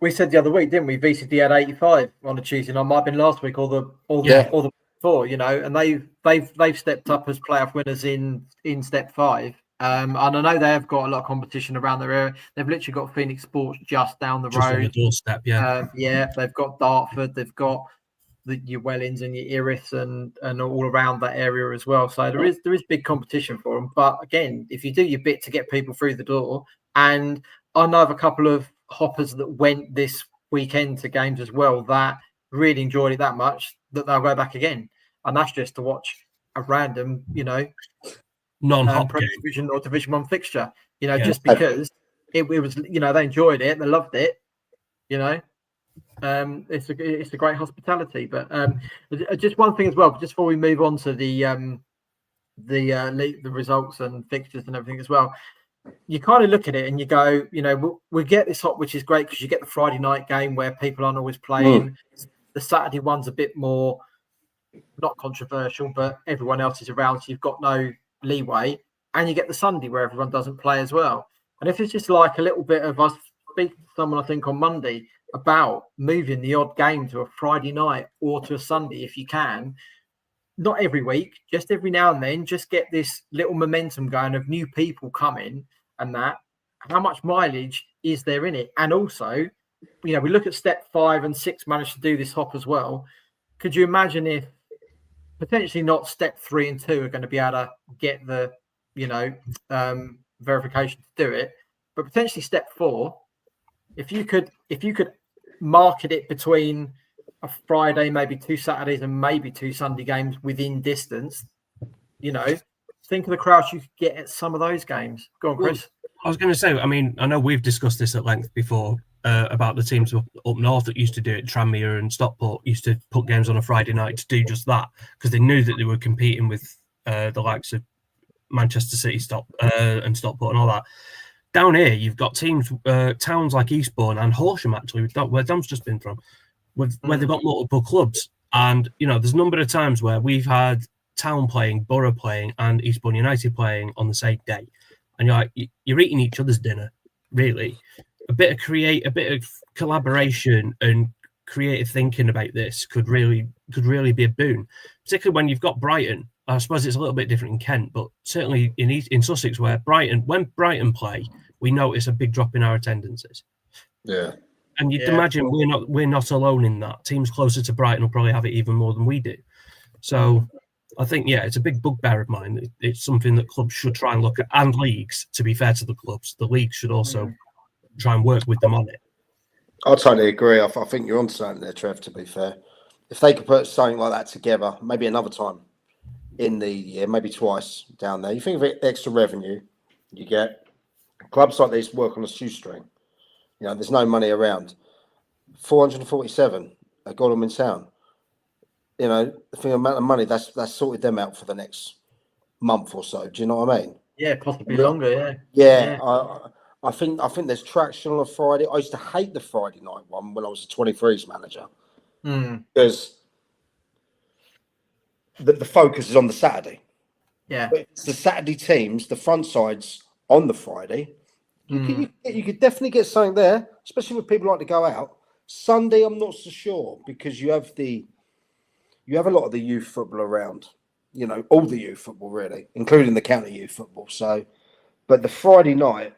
we said the other week, didn't we? VCD had 85 on a Tuesday night. Might have been last week or the before, and they've stepped up as playoff winners in step 5. And I know they've got a lot of competition around their area. They've literally got Phoenix Sports just down the road. On the doorstep, they've got Dartford, they've got your Wellings and your Erith and all around that area as well. So there is big competition for them. But again, if you do your bit to get people through the door, and I know of a couple of hoppers that went this weekend to games as well that really enjoyed it that much that they'll go back again, and that's just to watch a random, non-hop division or Division 1 fixture, just because it was, they enjoyed it, they loved it, it's a great hospitality. But just one thing as well, just before we move on to the results and fixtures and everything as well, you kind of look at it and you go, we get this hop, which is great because you get the Friday night game where people aren't always playing. The Saturday one's a bit more not controversial, but everyone else is around, so you've got no leeway. And you get the Sunday where everyone doesn't play as well. And if it's just like a little bit of us speaking to someone, I think on Monday, about moving the odd game to a Friday night or to a Sunday if you can, not every week, just every now and then, just get this little momentum going of new people coming, and that how much mileage is there in it? And also, we look at step 5 and 6 managed to do this hop as well. Could you imagine if potentially not step 3 and 2 are going to be able to get the verification to do it, but potentially step 4, if you could market it between a Friday, maybe 2 Saturdays and maybe 2 Sunday games within distance, think of the crowds you could get at some of those games. Go on, Chris. I was going to say, I mean, I know we've discussed this at length before about the teams up north that used to do it. Tranmere and Stockport used to put games on a Friday night to do just that because they knew that they were competing with the likes of Manchester City and Stockport and all that. Down here, you've got teams, towns like Eastbourne and Horsham, actually, where Dom's just been from, where they've got multiple clubs. And, there's a number of times where we've had Town playing, Borough playing, and Eastbourne United playing on the same day. And you're eating each other's dinner, really. A bit of collaboration and creative thinking about this could really be a boon, particularly when you've got Brighton. I suppose it's a little bit different in Kent, but certainly in Sussex, where when Brighton play, we notice a big drop in our attendances. Yeah. And you'd imagine we're not alone in that. Teams closer to Brighton will probably have it even more than we do. So I think, it's a big bugbear of mine. It's something that clubs should try and look at, and leagues, to be fair to the clubs. The leagues should also try and work with them on it. I totally agree. I think you're onto something there, Trev, to be fair. If they could put something like that together, maybe another time in the year, maybe twice down there. You think of it, extra revenue you get. Clubs like these work on a shoestring. There's no money around. 447 at Godalming Town. The amount of money that's sorted them out for the next month or so. Do you know what I mean? Yeah, possibly longer. Yeah. I think there's traction on a Friday. I used to hate the Friday night one when I was a 23s manager because the focus is on the Saturday. Yeah, but it's the Saturday teams, the front sides on the Friday. You could definitely get something there, especially with people like to go out. Sunday, I'm not so sure because you have a lot of the youth football around. All the youth football really, including the county youth football. So, but the Friday night,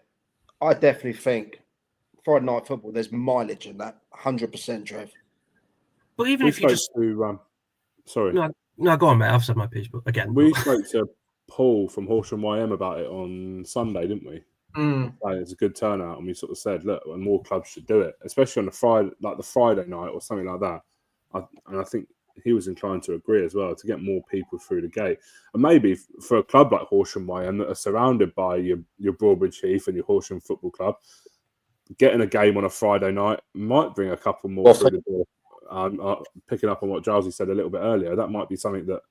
I definitely think Friday night football. There's mileage in that, 100%, Trev. But even if you just sorry, no, go on, mate. I've said my piece, but again, we spoke to Paul from Horsham YM about it on Sunday, didn't we? It's a good turnout, and we sort of said, look, more clubs should do it, especially on the Friday night or something like that. And I think he was inclined to agree as well, to get more people through the gate. And maybe for a club like Horsham YM that are surrounded by your Broadbridge Heath and your Horsham Football Club, getting a game on a Friday night might bring a couple more through the door. Picking up on what Gilesy said a little bit earlier, that might be something that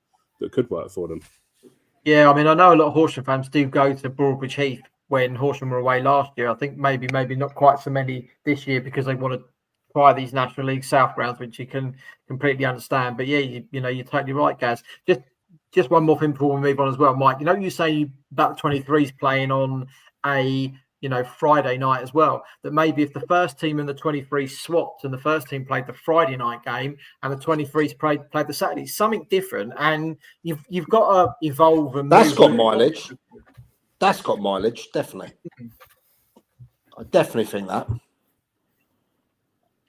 could work for them. Yeah, I mean, I know a lot of Horsham fans do go to Broadbridge Heath when Horsham were away last year. I think maybe not quite so many this year because they want to try these National League South grounds, which you can completely understand. But yeah, you're totally right, Gaz. Just one more thing before we move on as well, Mike. You say about the 23s playing on a Friday night as well. That maybe if the first team and the 23s swapped and the first team played the Friday night game and the 23s played the Saturday, something different. And you've got to evolve and that's got mileage. That's got mileage, definitely. I definitely think that.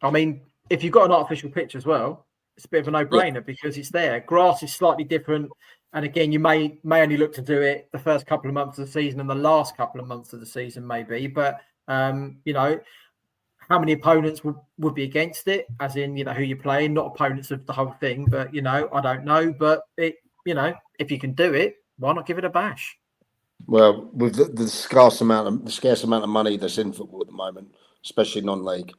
I mean, if you've got an artificial pitch as well, it's a bit of a no-brainer because it's there. Grass is slightly different. And again, you may only look to do it the first couple of months of the season and the last couple of months of the season, maybe. But, how many opponents would be against it? As in, who you're playing, not opponents of the whole thing. But, I don't know. But, if you can do it, why not give it a bash? Well, with the scarce amount of money that's in football at the moment, especially non-league,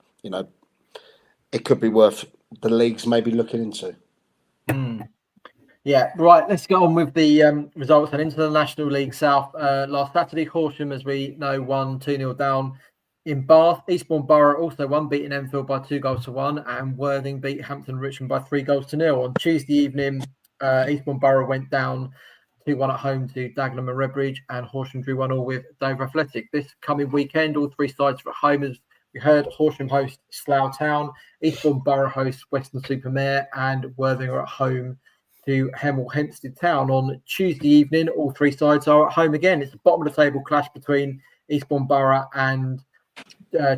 it could be worth the leagues maybe looking into. Yeah, right. Let's go on with the results and into the National League South. Last Saturday, Horsham, as we know, won 2-0 down in Bath. Eastbourne Borough also won, beating Enfield by 2-1, and Worthing beat Hampton Richmond by 3-0. On Tuesday evening, Eastbourne Borough went down 2-1 at home to Dagenham and Redbridge, and Horsham drew 1-1 with Dover Athletic. This coming weekend, all three sides are at home. As we heard, Horsham host Slough Town, Eastbourne Borough host Weston-super-Mare, and Worthing are at home to Hemel Hempstead Town. On Tuesday evening, all three sides are at home again. It's a bottom of the table clash between Eastbourne Borough and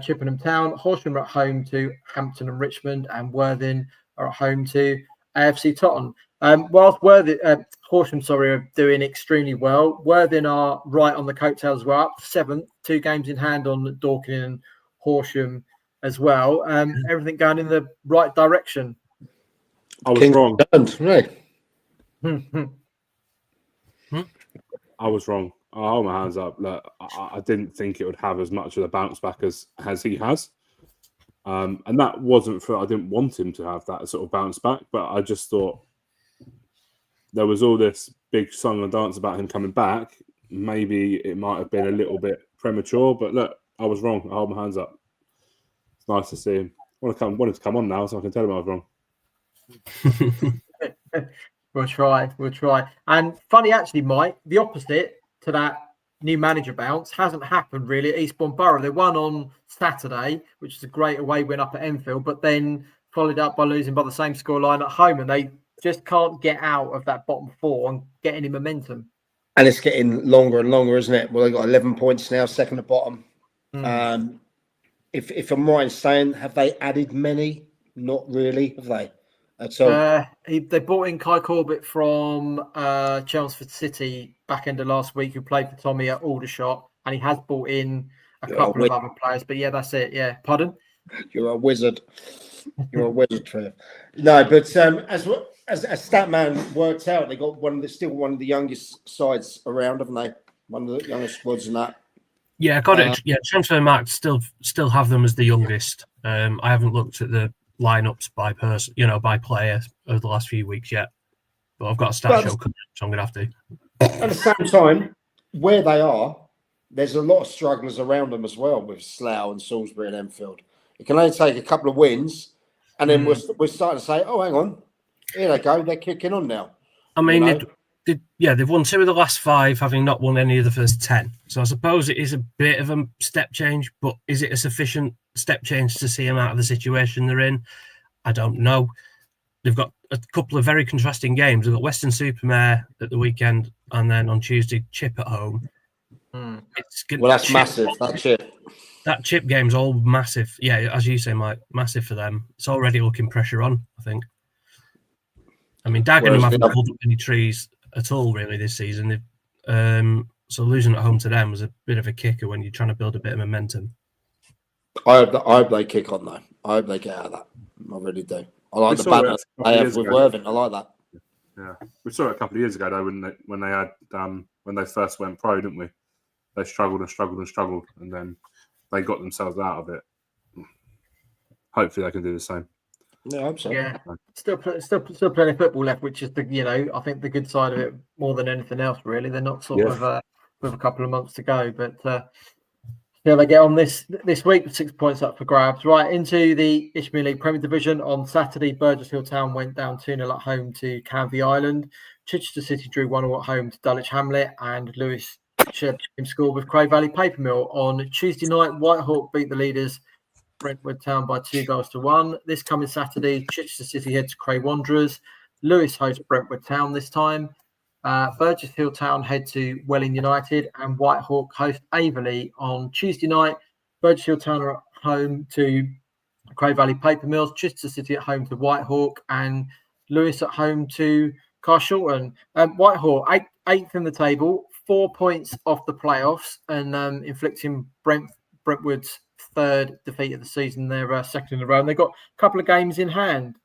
Chippenham Town. Horsham are at home to Hampton and Richmond, and Worthing are at home to AFC Totton. Whilst Horsham are doing extremely well, Worthing are right on the coattails as well, up to 7th, 2 games in hand on Dorking and Horsham as well. Everything going in the right direction. I was wrong. I was wrong. I'll hold my hands up. Look, I didn't think it would have as much of a bounce back as he has. And that wasn't for I didn't want him to have that sort of bounce back, but I just thought there was all this big song and dance about him coming back. Maybe it might have been a little bit premature, but look, I was wrong. I hold my hands up. It's nice to see him. Wanted to come on now so I can tell him I was wrong. We'll try. And funny, actually, Mike, the opposite to that new manager bounce hasn't happened really at Eastbourne Borough. They won on Saturday, which is a great away win up at Enfield, but then followed up by losing by the same scoreline at home, and they just can't get out of that bottom four and get any momentum. And it's getting longer and longer, isn't it? Well, they've got 11 points now, second to bottom. If I'm right in saying, have they added many? Not really, have they? They brought in Kai Corbett from Chelmsford City back end of last week, who played for Tommy at Aldershot, and he has brought in a couple of other players. But yeah, that's it. Yeah, pardon? You're a wizard. You're a wizard, Trev. No, but as Statman worked out, they got still one of the youngest sides around, haven't they? One of the youngest squads in that. Yeah, got it. Yeah, Transfer Markt still have them as the youngest. I haven't looked at the lineups by person, by player over the last few weeks yet. But I've got a stat show coming up, so I'm gonna have to. At the same time, where they are, there's a lot of strugglers around them as well, with Slough and Salisbury and Enfield. It can only take a couple of wins, and then we're starting to say, "Oh, hang on, here they go, they're kicking on now." I mean, they've won 2 of the last 5, having not won any of the first 10. So I suppose it is a bit of a step change, but is it a sufficient step change to see them out of the situation they're in? I don't know. They've got a couple of very contrasting games. They've got Western Supermare at the weekend, and then on Tuesday, Chip at home. That's massive, that Chip. That Chip game's all massive. Yeah, as you say, Mike, massive for them. It's already looking pressure on, I think. I mean, Dagenham haven't pulled up any trees at all, really, this season. So losing at home to them was a bit of a kicker when you're trying to build a bit of momentum. I hope they kick on, though. I hope they get out of that. I really do. I like the balance they have with Worthing. I like that. Yeah, we saw it a couple of years ago, though, when they first went pro, didn't we? They struggled, and then they got themselves out of it. Hopefully, they can do the same. Yeah, I hope so. Yeah, still plenty of football left, which is I think the good side of it more than anything else. Really, they're not sort of with a couple of months to go, but they get on this week with 6 points up for grabs. Right into the Isthmian League Premier Division on Saturday, Burgess Hill Town went down 2-0 at home to Canvey Island. Chichester City drew 1-1 at home to Dulwich Hamlet, and Lewis shared the same score with Cray Valley Paper Mill. On Tuesday night, Whitehawk beat the leaders Brentwood Town by 2-1. This coming Saturday, Chichester City head to Cray Wanderers. Lewis hosts Brentwood Town this time. Burgess Hill Town head to Welling United, and Whitehawk host Averley on Tuesday night. Burgess Hill Town are at home to Cray Valley Paper Mills, Chichester City at home to Whitehawk, and Lewis at home to Carshalton. Whitehawk, eighth in the table, 4 points off the playoffs, and inflicting Brentwood's third defeat of the season. They're second in a row, and they've got a couple of games in hand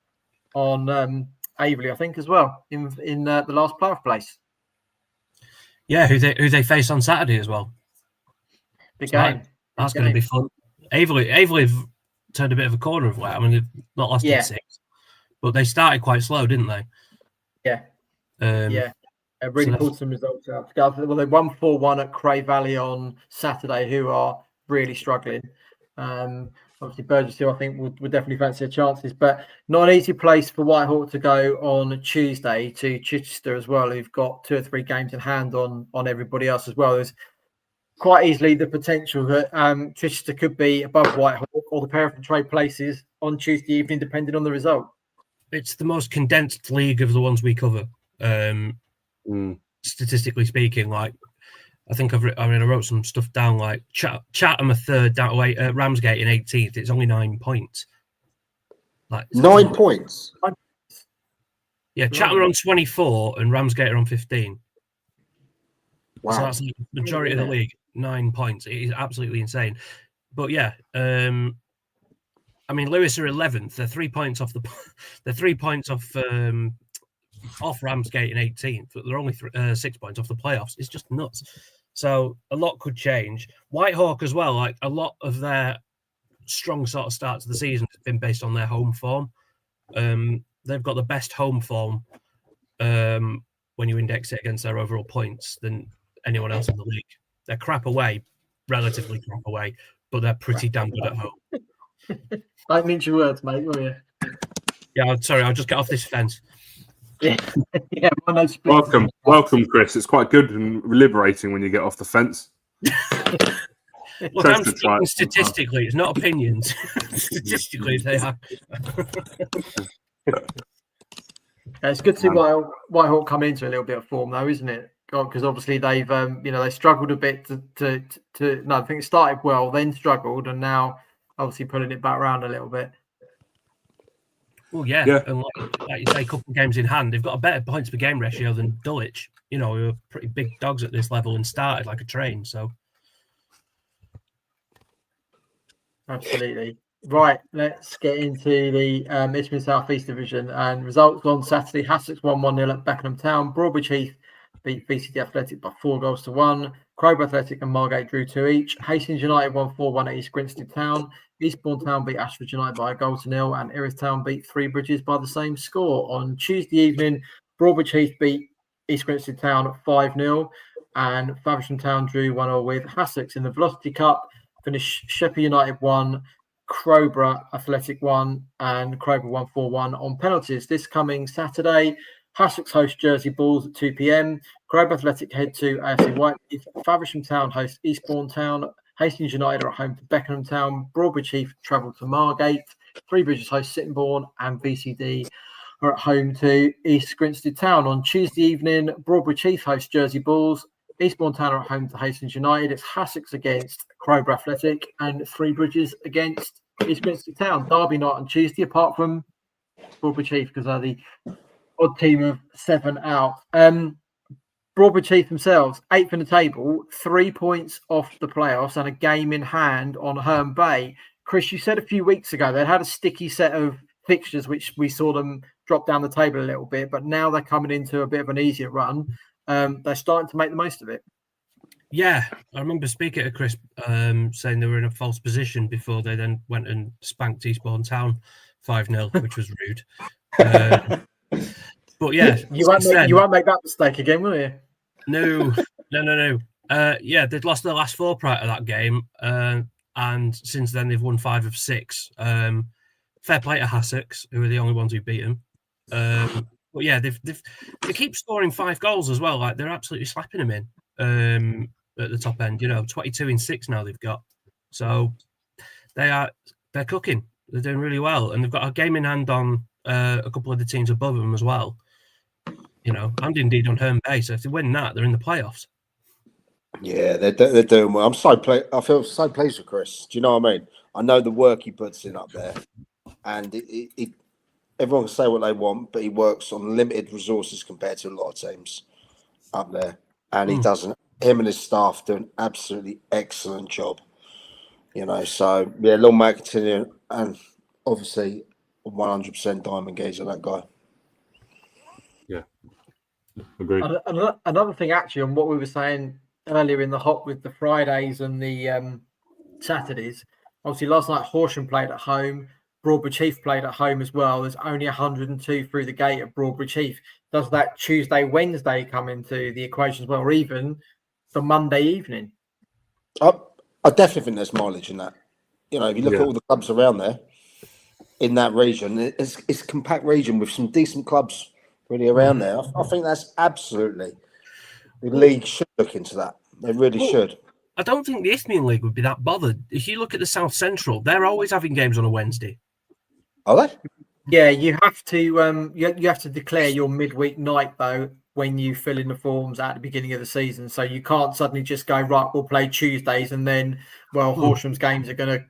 on Averley, I think, as well, in the last playoff place. Yeah, who they face on Saturday as well. Big game. That's going to be fun. Averley have turned a bit of a corner of late. I mean, they've not lost in 6, but they started quite slow, didn't they? Yeah. Really pulled some results out. Well, they won 4-1 at Cray Valley on Saturday, who are really struggling. Obviously, Burgess Hill, I think, would definitely fancy their chances, but not an easy place for Whitehawk to go on Tuesday to Chichester as well, who've got 2 or 3 games in hand on everybody else as well. There's quite easily the potential that Chichester could be above Whitehawk or the pair of trade places on Tuesday evening, depending on the result. It's the most condensed league of the ones we cover, statistically speaking. Like, I think I wrote some stuff down, like Chatham a third, down to Ramsgate in 18th. It's only 9 points. Like 9 points. Yeah, Chatham are on 24 and Ramsgate are on 15. Wow. So that's the majority of the league. 9 points. It is absolutely insane. But yeah, I mean, Lewis are 11th. They're 3 points off off Ramsgate in 18th, but they're only 6 points off the playoffs. It's just nuts. So a lot could change. Whitehawk as well, like a lot of their strong sort of start to the season has been based on their home form. They've got the best home form when you index it against their overall points than anyone else in the league. They're crap away, relatively crap away, but they're pretty damn good at home. I mean your words, mate, will you? Yeah, sorry, I'll just get off this fence. Yeah. Welcome, Chris. It's quite good and liberating when you get off the fence. Look, I'm speaking statistically. It's not opinions. Statistically, they are. It's good to see Whitehawk come into a little bit of form, though, isn't it? Because obviously they've, they struggled a bit to. No, I think it started well, then struggled, and now obviously pulling it back around a little bit. Well, yeah. And like you say, a couple of games in hand, they've got a better points per game ratio than Dulwich. Who are pretty big dogs at this level and started like a train. So, absolutely. Right, let's get into the Isthmian South East Division and results on Saturday. Hassocks won 1-0 at Beckenham Town. Broadbridge Heath beat VCD Athletic by 4-1. Crowborough Athletic and Margate drew 2 each. Hastings United won 4-1 at East Grinstead Town. Eastbourne Town beat Ashford United by a 1-0, and Erith Town beat Three Bridges by the same score. On Tuesday evening, Broadbridge Heath beat East Grinstead Town at 5-0, and Faversham Town drew 1-0 with Hassocks. In the Velocity Cup, finished Sheppey United 1, Crowborough Athletic 1, and Crowborough won 4-1 on penalties. This coming Saturday, Hassocks host Jersey Bulls at 2 p.m. Crowborough Athletic head to AFC Whiteheath. Faversham Town host Eastbourne Town. Hastings United are at home to Beckenham Town. Broadbridge Heath travel to Margate. Three Bridges host Sittingbourne, and VCD are at home to East Grinstead Town. On Tuesday evening, Broadbridge Heath host Jersey Bulls. Eastbourne Town are at home to Hastings United. It's Hassocks against Crowborough Athletic and Three Bridges against East Grinstead Town. Derby night on Tuesday, apart from Broadbridge Heath, because they're the odd team of 7 out. Broadbridge Heath themselves, 8th in the table, 3 points off the playoffs and a game in hand on Herne Bay. Chris, you said a few weeks ago they had a sticky set of fixtures, which we saw them drop down the table a little bit, but now they're coming into a bit of an easier run. They're starting to make the most of it. Yeah, I remember speaking to Chris saying they were in a false position before they then went and spanked Eastbourne Town 5-0, which was rude. But yeah, you won't make that mistake again, will you? No. They'd lost their last 4 prior to that game, and since then they've won 5 of 6. Fair play to Hassocks, who are the only ones who beat them. But yeah, they keep scoring 5 goals as well. Like, they're absolutely slapping them in at the top end. 22 in 6 now they've got. So they're cooking. They're doing really well, and they've got a game in hand on a couple of the teams above them as well. And indeed on Herne Bay. So if they win that, they're in the playoffs. Yeah, they're doing well. I feel so pleased with Chris. Do you know what I mean? I know the work he puts in up there, and everyone can say what they want, but he works on limited resources compared to a lot of teams up there, and he does. Him and his staff do an absolutely excellent job. So yeah, long may continue, and obviously 100% diamond gazer, that guy. Yeah, agreed. Another thing, actually, on what we were saying earlier in the hop with the Fridays and the Saturdays. Obviously, last night Horsham played at home. Broadbridge Heath played at home as well. There's only 102 through the gate at Broadbridge Heath. Does that Tuesday, Wednesday come into the equation as well, or even the Monday evening? I definitely think there's mileage in that. If you look at all the clubs around there in that region, it's a compact region with some decent clubs really around there. I think that's absolutely, the league should look into that. They really should. I don't think the Isthmian League would be that bothered. If you look at the South Central, they're always having games on a Wednesday. Are they? Yeah, you have to you have to declare your midweek night though when you fill in the forms at the beginning of the season. So you can't suddenly just go, right, we'll play Tuesdays and then Horsham's games are going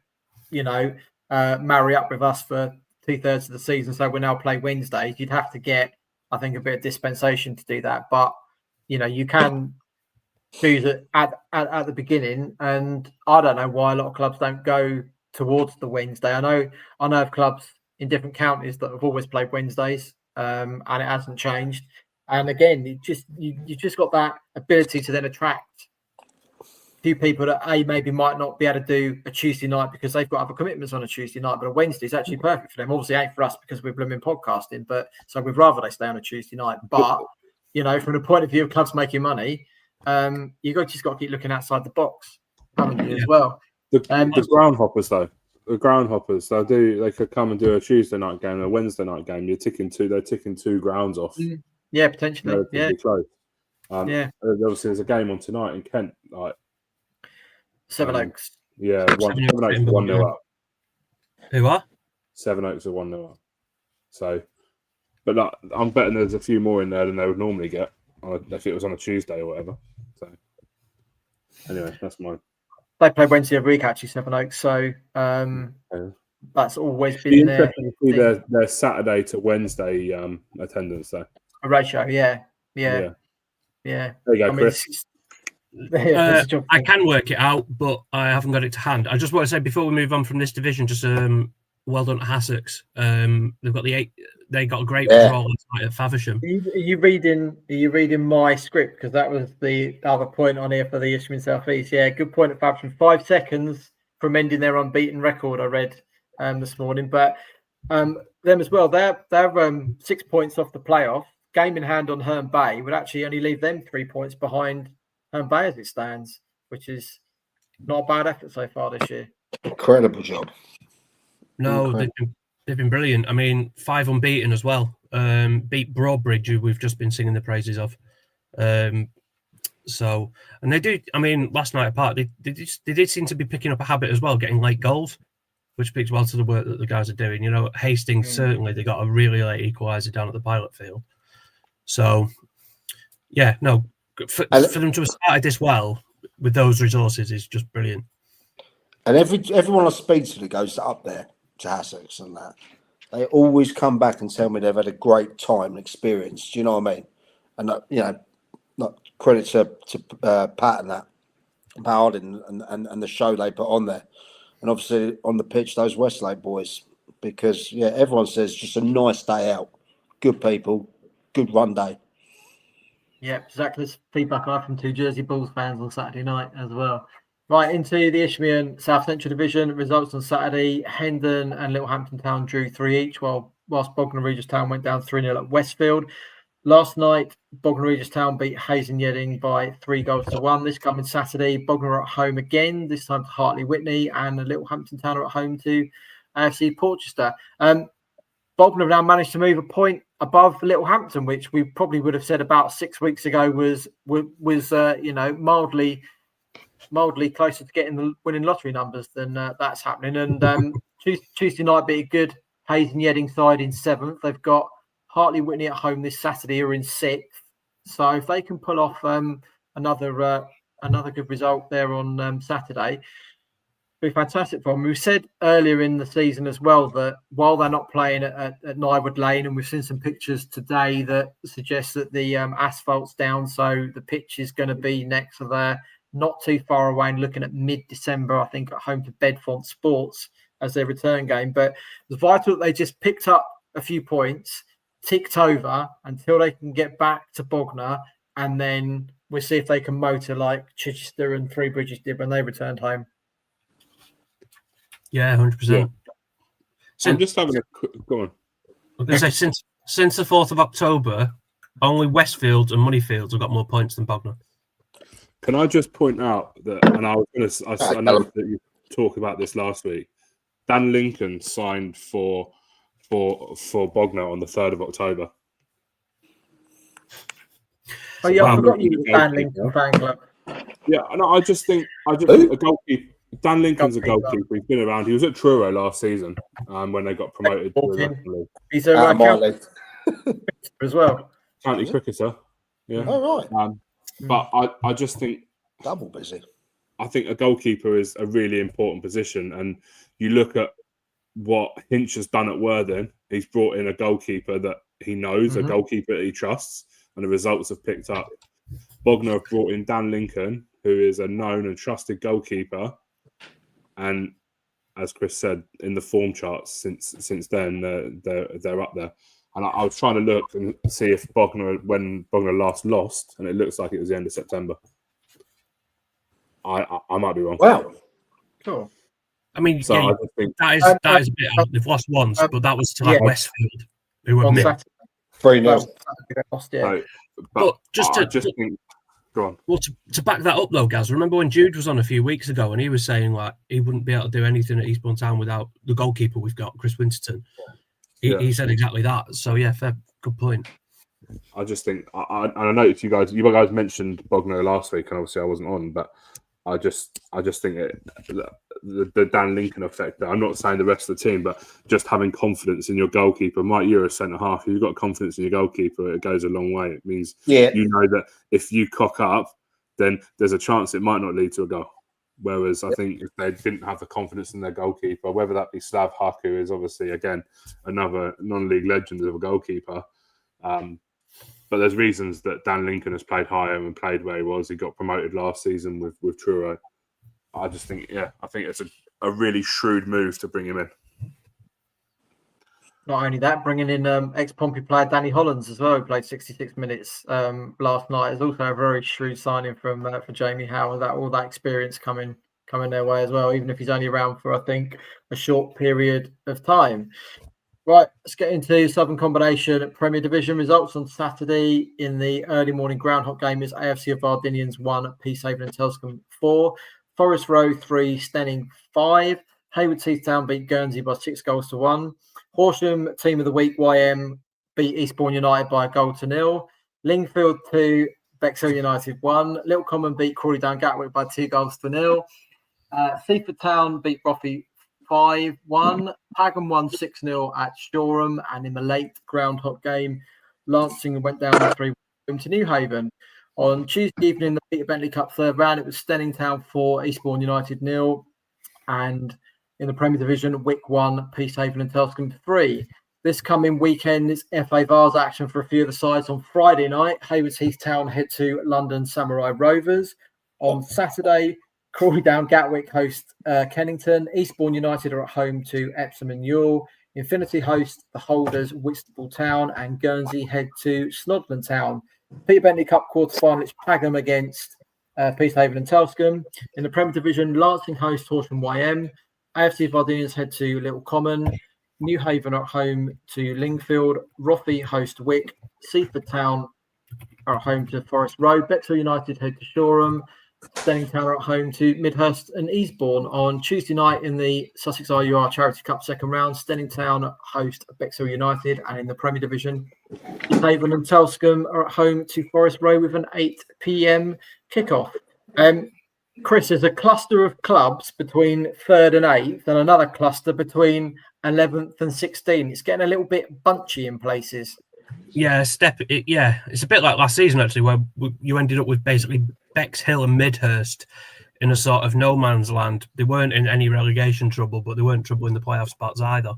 to marry up with us for 2/3 of the season, so we'll now play Wednesdays. You'd have to get, I think, a bit of dispensation to do that, but you can choose it at the beginning, and I don't know why a lot of clubs don't go towards the Wednesday. I know of clubs in different counties that have always played Wednesdays, and it hasn't changed. And again, you just got that ability to then attract a few people that maybe might not be able to do a Tuesday night because they've got other commitments on a Tuesday night, but a Wednesday is actually perfect for them. Obviously, it ain't for us because we're blooming podcasting, but so we'd rather they stay on a Tuesday night. But from the point of view of clubs making money, you just got to keep looking outside the box, haven't you, as well? The groundhoppers, though. The groundhoppers, they could come and do a Tuesday night game, a Wednesday night game. They're ticking 2 grounds off. Yeah, potentially. Close. Obviously, there's a game on tonight in Kent. Sevenoaks. Yeah, Seven Oaks 1-0 up. Who are? Sevenoaks are 1-0 up. So, but I'm betting there's a few more in there than they would normally get if it was on a Tuesday or whatever. So, anyway, that's mine. They play Wednesday every week, actually, Sevenoaks. So that's always been their Saturday to Wednesday attendance though. A ratio, yeah. There you go, Chris. I can work it out, but I haven't got it to hand. I just want to say before we move on from this division, just well done to Sussex. They got a great draw last night at Faversham. Are you reading my script? Because that was the other point on here for the Isthmian South East. Yeah, good point at Faversham. 5 seconds from ending their unbeaten record, I read this morning. But them as well, they're 6 points off the playoff. Game in hand on Herne Bay would actually only leave them 3 points behind Herne Bay as it stands, which is not a bad effort so far this year. Incredible job. No, they've been brilliant. I mean, 5 unbeaten as well. Beat Broadbridge, who we've just been singing the praises of. So, and they do. I mean, last night apart, they did seem to be picking up a habit as well, getting late goals, which speaks well to the work that the guys are doing. You know, at Hastings certainly they got a really late equaliser down at the Pilot Field. So, yeah, no, for them to have started this well with those resources is just brilliant. And everyone I speak to that goes up there to Sussex and that, they always come back and tell me they've had a great time and experience. Do you know what I mean? And not credit to Pat and that, Pat Harding and the show they put on there, and obviously on the pitch those Westlake boys, because everyone says just a nice day out, good people, good run day. Yeah, exactly. This feedback I had from 2 Jersey Bulls fans on Saturday night as well. Right, into the Isthmian South Central Division. Results on Saturday, Hendon and Littlehampton Town drew 3 each, whilst Bognor Regis Town went down 3-0 at Westfield. Last night, Bognor Regis Town beat Hayes and Yedding by 3-1. This coming Saturday, Bognor are at home again, this time to Hartley Whitney, and Littlehampton Town are at home to AFC Portchester. Bognor have now managed to move a point above Littlehampton, which we probably would have said about 6 weeks ago was mildly closer to getting the winning lottery numbers than that's happening. And Tuesday night beat a good Hayes and Yedding side in 7th. They've got Hartley Whitney at home this Saturday, who are in 6th. So if they can pull off another good result there on Saturday, be fantastic for them. We said earlier in the season as well that while they're not playing at Nywood Lane, and we've seen some pictures today that suggest that the asphalt's down, so the pitch is going to be next to there, not too far away, and looking at mid-December, I think, at home to Bedfont Sports as their return game. But it's vital that they just picked up a few points, ticked over until they can get back to Bognor, and then we'll see if they can motor like Chichester and Three Bridges did when they returned home. Yeah, 100%. I'm just having a quick go on. I was going to say, since the 4th of October, only Westfield and Moneyfields have got more points than Bognor. Can I just point out that, and I know that you talked about this last week, Dan Lincoln signed for Bognor on the 3rd of October. Oh yeah, I forgot you were Dan Lincoln fan club. Yeah, no, I just think a goalkeeper. Dan Lincoln's a goalkeeper. He's been around. He was at Truro last season when they got promoted to the National League. He's a county as well. County cricketer. Yeah. Oh right. But I just think double busy. I think a goalkeeper is a really important position, and you look at what Hinch has done at Worthing. He's brought in a goalkeeper that he knows, a goalkeeper that he trusts, and the results have picked up. Bognor have brought in Dan Lincoln, who is a known and trusted goalkeeper, and as Chris said, in the form charts since then, they're up there. And I was trying to look and see if when Bognor last lost, and it looks like it was the end of September. I might be wrong. Wow. Cool. I mean, so I just think that is a bit out. They've lost once, but that was to Westfield, who were mid. 3-0. But I just think. Go on. Well, to back that up though, Gaz, remember when Jude was on a few weeks ago and he was saying like he wouldn't be able to do anything at Eastbourne Town without the goalkeeper we've got, Chris Winterton. He said exactly that. So yeah, fair, good point. I just think I know if you guys mentioned Bognor last week, and obviously I wasn't on, but I just think the Dan Lincoln effect there. I'm not saying the rest of the team, but just having confidence in your goalkeeper. Mike, you're a centre half. If you've got confidence in your goalkeeper, it goes a long way. It means you know that if you cock up, then there's a chance it might not lead to a goal. Whereas I think if they didn't have the confidence in their goalkeeper, whether that be Slav Huck, who is obviously, again, another non-league legend of a goalkeeper, but there's reasons that Dan Lincoln has played higher and played where he was. He got promoted last season with Truro. I just think, I think it's a really shrewd move to bring him in. Not only that, bringing in ex-Pompey player Danny Hollands as well, who played 66 minutes last night, is also a very shrewd signing from for Jamie Howe. That all that experience coming their way as well, even if he's only around for, I think, a short period of time. Right, let's get into Southern Combination Premier Division results on Saturday. In the early morning groundhog game is AFC of Vardinians 1, Peacehaven and Telscombe 4, Forest Row 3, Stenning 5, Hayward Heath Town beat Guernsey by 6-1. Horsham Team of the Week YM beat Eastbourne United by 1-0. Lingfield 2, Bexhill United 1. Little Common beat Crawley Down Gatwick by 2-0. Seaford Town beat Roffey 5-1. Pagham won 6-0 at Shoreham. And in the late groundhog game, Lancing went down 3-1 to Newhaven. On Tuesday evening, the Peter Bentley Cup third round, it was Stenning Town 4, Eastbourne United 0. And in the Premier Division, Wick 1, Peacehaven and Telscombe 3. This coming weekend is FA Vars action for a few of the sides. On Friday night, Hayward Heath Town head to London Samurai Rovers. On Saturday, Crawley Down Gatwick host Kennington. Eastbourne United are at home to Epsom and Ewell. Infinity host the holders Whitstable Town, and Guernsey head to Snodland Town. Peter Bentley Cup quarter-final, it's Pagham against Peacehaven and Telscombe. In the Premier Division, Lancing host Horsham YM. AFC Vardinians head to Little Common. Newhaven are at home to Lingfield. Roffey host Wick. Seaford Town are at home to Forest Row. Bexhill United head to Shoreham. Stenning Town are at home to Midhurst and Eastbourne. On Tuesday night in the Sussex RUR Charity Cup second round, Stenning Town host Bexhill United. And in the Premier Division, Haven and Telscombe are at home to Forest Row with an 8 p.m. kickoff. Chris, there's a cluster of clubs between 3rd and 8th and another cluster between 11th and 16th. It's getting a little bit bunchy in places. Yeah, it's a bit like last season, actually, where you ended up with basically Bexhill and Midhurst in a sort of no man's land. They weren't in any relegation trouble, but they weren't trouble in the playoff spots either.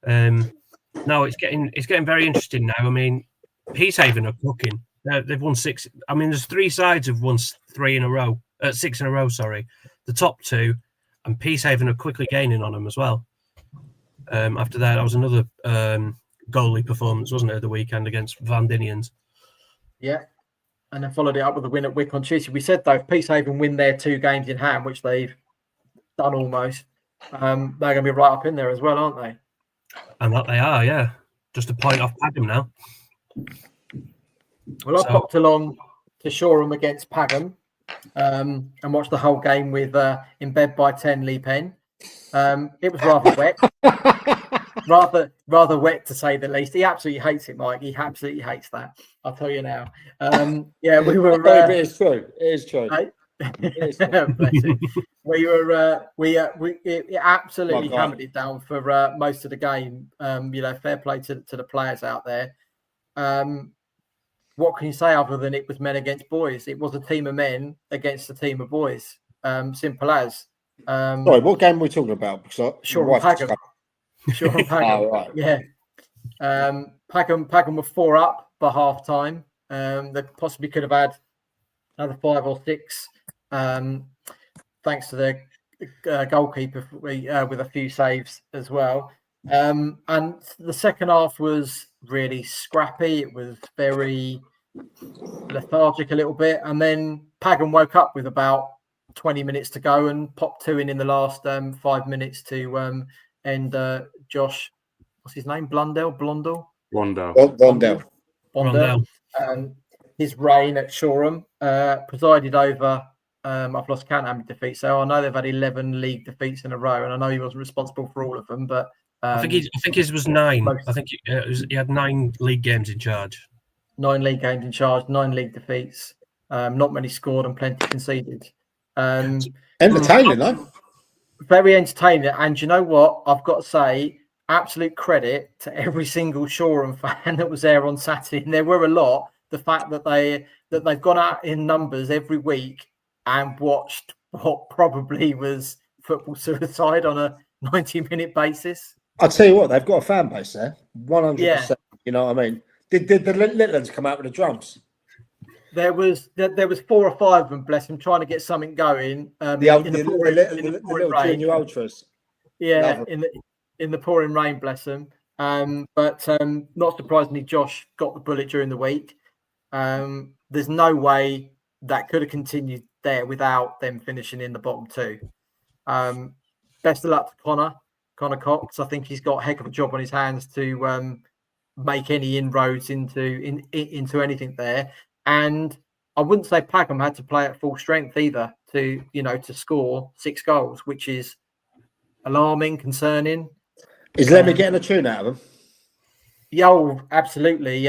No, it's getting very interesting now. I mean, Peacehaven are cooking. They've won 6. I mean, there's 3 sides have won 6 in a row. The top 2, and Peacehaven are quickly gaining on them as well. After that was another goalie performance, wasn't it, the weekend against Vandinians? Yeah, and then followed it up with a win at Wick on Tuesday. We said, though, if Peacehaven win their 2 games in hand, which they've done almost, they're going to be right up in there as well, aren't they? And that they are, yeah. Just a point off Pagham now. Well, I popped along to Shoreham against Pagham and watched the whole game with in bed by 10 Lee Penn. It was rather wet. rather wet, to say the least. He absolutely hates it, Mike. He absolutely hates that. I'll tell you now. Yeah, we were. It is true. It is true. It absolutely hammered it down for most of the game. Fair play to the players out there. What can you say other than it was men against boys? It was a team of men against a team of boys. Simple as. Sorry, what game are we talking about? Shoreham Pagham. Shoreham Pagham. Oh, right. Yeah. Pagham were 4 up by half time. They possibly could have had another 5 or 6, thanks to their goalkeeper with a few saves as well. And the second half was really scrappy. It was very lethargic a little bit. And then Pagham woke up with about 20 minutes to go and popped 2 in the last 5 minutes to end Josh, what's his name? Blondell. His reign at Shoreham, presided over, I've lost count how many defeats. So I know they've had 11 league defeats in a row, and I know he wasn't responsible for all of them, but I think his was 9. I think he had 9 league games in charge. 9 league games in charge, 9 league defeats. Not many scored and plenty conceded. Entertaining, though. Very entertaining. And you know what? I've got to say, absolute credit to every single Shoreham fan that was there on Saturday. And there were a lot. The fact that they've gone out in numbers every week and watched what probably was football suicide on a 90-minute basis. I'll tell you what, they've got a fan base there, 100%. Yeah. You know what I mean? Did the little ones come out with the drums? There was 4 or 5 of them, bless them, trying to get something going. The little junior ultras. Yeah, in the pouring rain, bless them. But not surprisingly, Josh got the bullet during the week. There's no way that could have continued there without them finishing in the bottom 2. Best of luck to Connor Cox. I think he's got a heck of a job on his hands to make any inroads into anything there. And I wouldn't say Packham had to play at full strength either to score 6 goals, which is alarming, concerning. Is Lemmy getting a tune out of him? Yeah, absolutely.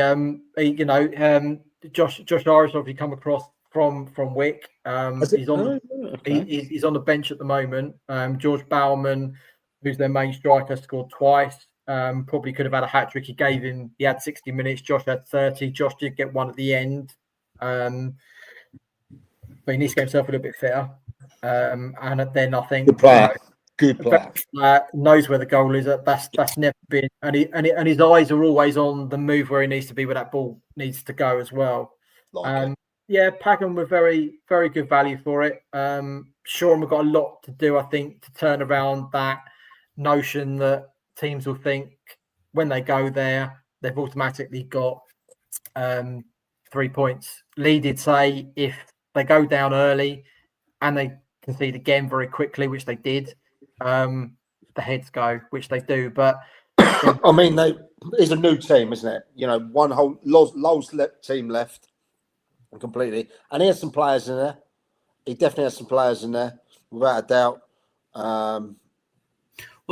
Josh Irish obviously come across from Wick. He's on he's on the bench at the moment. George Bowman, who's their main striker, scored twice. Probably could have had a hat-trick. He had 60 minutes. Josh had 30. Josh did get one at the end. But he needs to get himself a little bit fitter. And then I think good player. Knows where the goal is. That's never been, and his eyes are always on the move where he needs to be, where that ball needs to go as well. Yeah, Packham were very, very good value for it. Shoreham have got a lot to do, I think, to turn around that notion that teams will think when they go there, they've automatically got 3 points. Lee did say if they go down early and they concede again very quickly, which they did, the heads go, which they do. But I mean, it's a new team, isn't it? You know, one whole Low's team left completely, and he has some players in there. He definitely has some players in there, without a doubt. Well,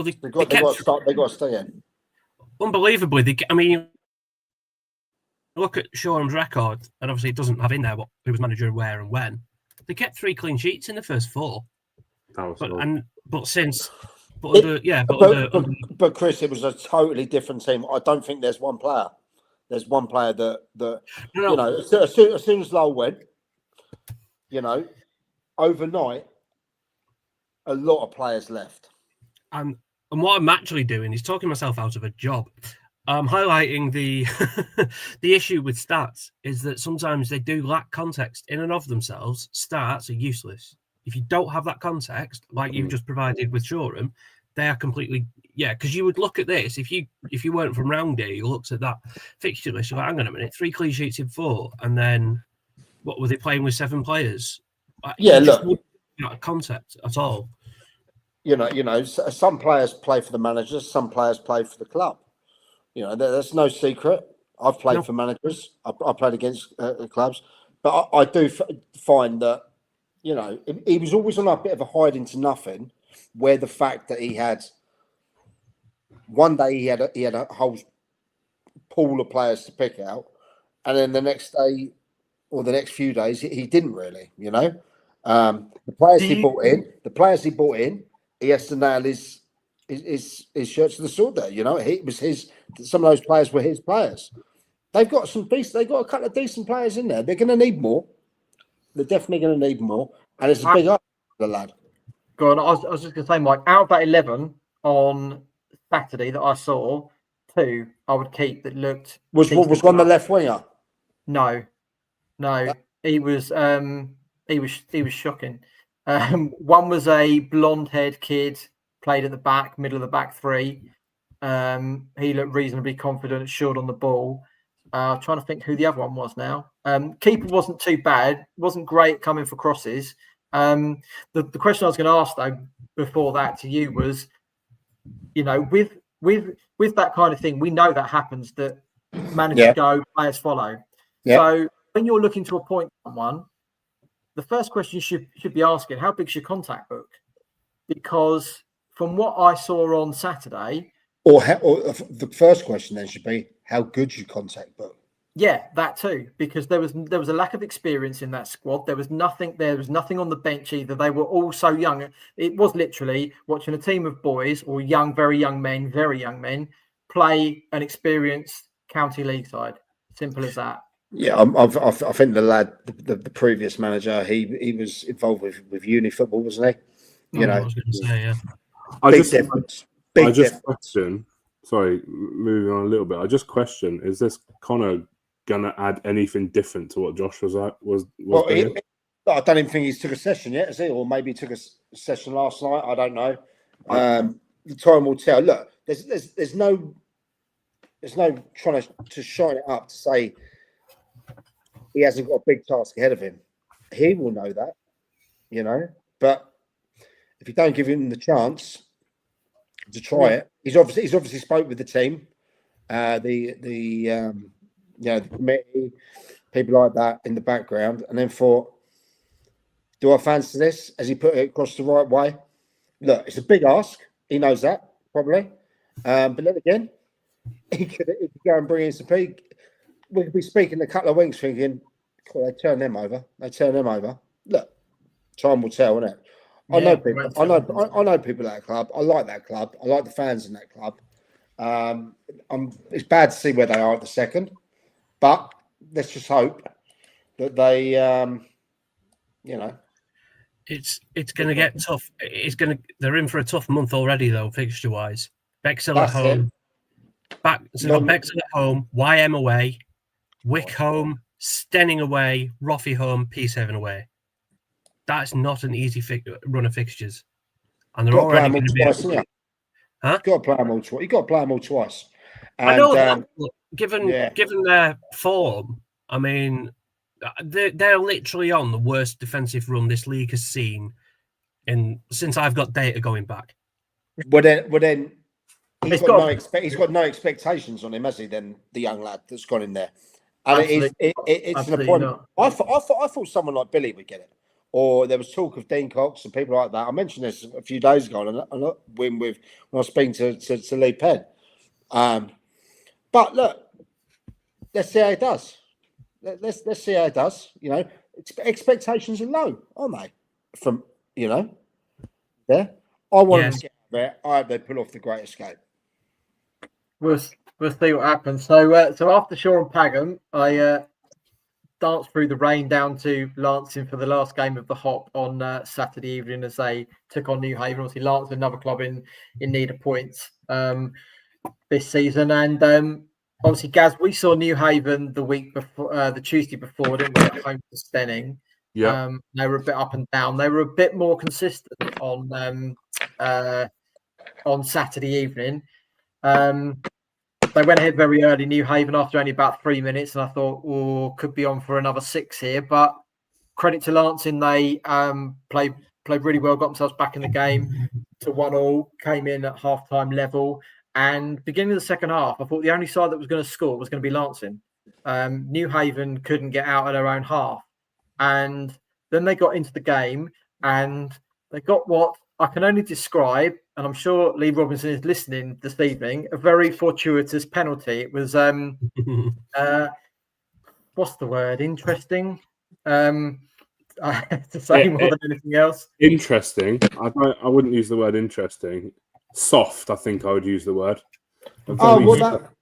they got to stay in. Unbelievably, look at Shoreham's record, and obviously it doesn't have in there who was manager where and when. They kept 3 clean sheets in the first 4. But Chris, it was a totally different team. I don't think there's one player. There's one player that you know, as soon as Lowell went, you know, overnight, a lot of players left. And what I'm actually doing is talking myself out of a job. I'm highlighting the the issue with stats is that sometimes they do lack context in and of themselves. Stats are useless. If you don't have that context, like you've just provided with Shoreham, they are completely because you would look at this if you weren't from round here, you looked at that fixture list, you're like, hang on a minute, 3 clean sheets in 4, and then what were they playing with 7 players? Look, not a concept at all. You know, some players play for the managers, some players play for the club. You know, that's no secret. I've played for managers. I played against clubs, but I do find that, you know, he was always on a bit of a hide into nothing, where the fact that he had one day he had a whole pool of players to pick out, and then the next day or the next few days he didn't really. You know, the players he brought in, he has to nail his shirts to the sword there. You know, some of those players were his players. They've got a couple of decent players in there. They're going to need more. They're definitely going to need more, and it's a big up for the lad. Go on. I was just going to say, Mike, out of that 11 on Saturday that I saw, 2 I would keep that looked. Was one the left winger? No, he was shocking. One was a blonde-haired kid, played at the back, middle of the back 3. He looked reasonably confident, short on the ball. Trying to think who the other one was now. Keeper wasn't too bad, wasn't great coming for crosses. The question I was going to ask though before that to you was, you know, with that kind of thing, we know that happens, that managers go, players follow. Yeah. So when you're looking to appoint someone, the first question you should be asking, how big's your contact book? Because from what I saw on Saturday, or the first question then should be, how good's your contact book? Yeah, that too, because there was a lack of experience in that squad. There was nothing on the bench either. They were all so young. It was literally watching a team of boys or very young men, play an experienced county league side. Simple as that. Yeah, I think the lad, the previous manager, he was involved with uni football, wasn't he? You know, I was going to say, yeah. Big difference. Question. Sorry, moving on a little bit. I just question: is this Connor gonna add anything different to what Josh was well, I don't even think he's took a session yet, has he? Or maybe he took a session last night. I don't know. The time will tell. Look, there's no trying to shine it up to say he hasn't got a big task ahead of him. He will know that, you know. But if you don't give him the chance to try it, he's obviously spoke with the team, the committee, people like that in the background, and then thought, do I fancy this? Has he put it across the right way? Look, it's a big ask. He knows that, probably. But then again, he could go and bring in some people. We could be speaking a couple of weeks thinking, cool, they turn them over. Look, time will tell, innit? I know people. I know people at that club. I like that club. I like the fans in that club. It's bad to see where they are at the second, but let's just hope that they, it's going to get tough. They're in for a tough month already, though, fixture wise. Bexhill at home. Bexhill at home. YM away. Wick home. Stenning away. Roffey home. P7 away. That's not an easy run of fixtures, and they're already going to be. Huh? You've got to play them all twice. You've got to play them all twice. And, I know that. Given their form, I mean, they're literally on the worst defensive run this league has seen since I've got data going back. Well then, he's got no expectations on him, has he? Then the young lad that's gone in there, and it's an appointment. I thought someone like Billy would get it, or there was talk of Dean Cox and people like that. I mentioned this a few days ago, when I was speaking to Lee Penn. But look, let's see how it does. Let's see how it does. You know, expectations are low, aren't they? From there. I want them to get out there. I hope they pull off the Great Escape. We'll see what happens. So after Shaw and Pagham, I danced through the rain down to Lancing for the last game of the Hop on Saturday evening as they took on New Haven. Obviously, Lancing, another club in need of points this season, and obviously, Gaz, we saw New Haven the week before, the Tuesday before, didn't we? At home to Stenning. Yeah. They were a bit up and down. They were a bit more consistent on Saturday evening. They went ahead very early, New Haven, after only about 3 minutes, and I thought, could be on for another 6 here. But credit to Lancing, they played really well, got themselves back in the game to 1-1, came in at half-time level. And beginning of the second half, I thought the only side that was going to score was going to be Lancing. New Haven couldn't get out of their own half. And then they got into the game and they got what I can only describe, and I'm sure Lee Robinson is listening this evening, a very fortuitous penalty. It was, what's the word? Interesting. To say more than anything else. Interesting. I wouldn't use the word interesting. Soft, I think I would use the word. That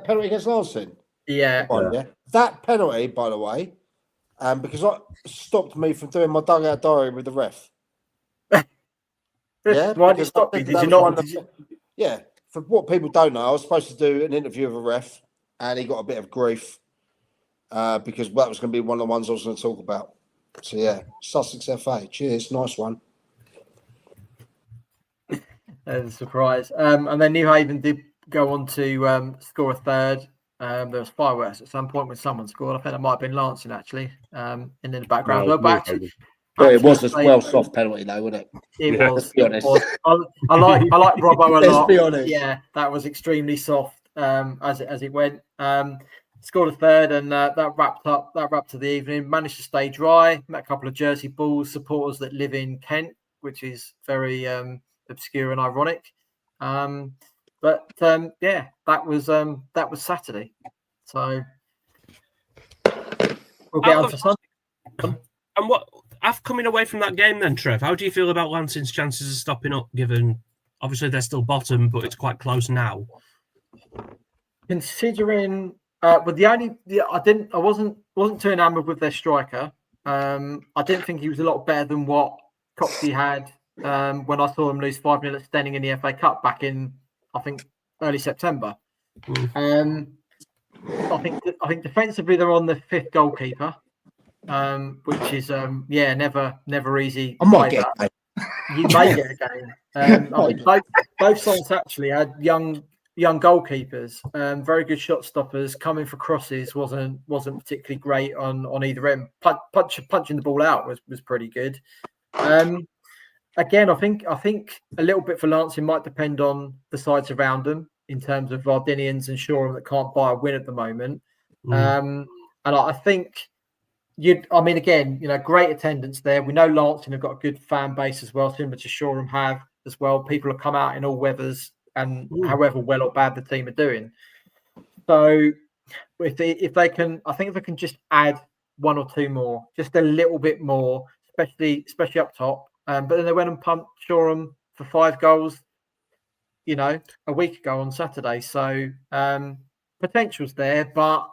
penalty against Lancing? Yeah. That penalty, by the way, because it stopped me from doing my dugout diary with the ref. Yeah. Why did you stop me? Did you not? Yeah. For what people don't know, I was supposed to do an interview with a ref, and he got a bit of grief because that was going to be one of the ones I was going to talk about. So yeah, Sussex FA. Cheers, nice one. A surprise. And then New Haven did go on to score a third. There was fireworks at some point when someone scored. I think it might have been Lancing actually in the background. No, but it was a well soft penalty though, wasn't it? It was. Let's be honest. I like Robbo a lot. Let's be honest. Yeah, that was extremely soft as it went. Scored a third, and that wrapped up the evening. Managed to stay dry. Met a couple of Jersey Bulls supporters that live in Kent, which is very obscure and ironic. But that was Saturday. So We'll get on to Sunday. And what, after coming away from that game then, Trev, how do you feel about Lancing's chances of stopping up, given obviously they're still bottom, but it's quite close now? Considering, I wasn't too enamored with their striker. I didn't think he was a lot better than what Coxey had when I saw him lose 5-0 at Stenning in the FA Cup back in, I think, early September. I think defensively they're on the 5th goalkeeper, which is never easy. I might get a game. You may get a game. I think both sides actually had young goalkeepers, very good shot stoppers. Coming for crosses wasn't particularly great on either end. Punching the ball out was pretty good. Again, I think a little bit for Lancing might depend on the sides around them in terms of Vardinians and Shoreham that can't buy a win at the moment. And I think great attendance there. We know Lancing have got a good fan base as well, similar to Shoreham have as well. People have come out in all weathers and however well or bad the team are doing. So if they can, I think if they can just add 1 or 2 more, just a little bit more, especially up top. But then they went and pumped Shoreham for 5 goals, a week ago on Saturday. So potential's there, but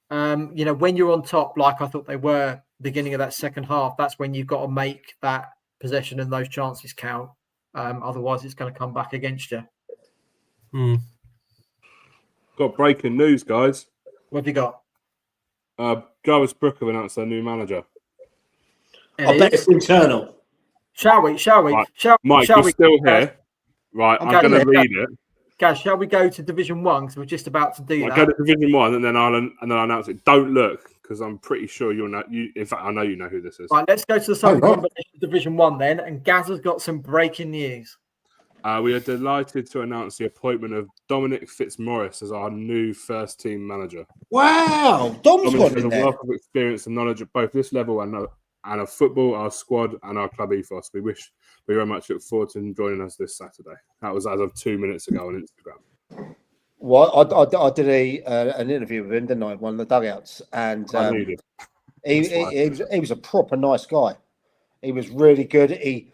when you're on top, like I thought they were beginning of that second half, that's when you've got to make that possession and those chances count. Otherwise, it's going to come back against you. Got breaking news, guys. What have you got? Jarvis Brook have announced their new manager. I bet it's internal. Shall we? Right. Mike, you're still here. Right, I'm going to read it. Guys, shall we go to Division 1? Because we're just about to do that. Go to Division 1 and then I'll announce it. Don't look, because I'm pretty sure you'll know. In fact, I know you know who this is. Right, let's go to the Southern Combination Division 1 then. And Gaz has got some breaking news. We are delighted to announce the appointment of Dominic Fitzmaurice as our new first team manager. Wow, Dom's got in a there. wealth of experience and knowledge at both this level and of football, our squad, and our club ethos. We very much look forward to him joining us this Saturday. That was as of 2 minutes ago on Instagram. Well, I did an interview with him, didn't I? One of the dugouts, and he was a proper nice guy. He was really good. He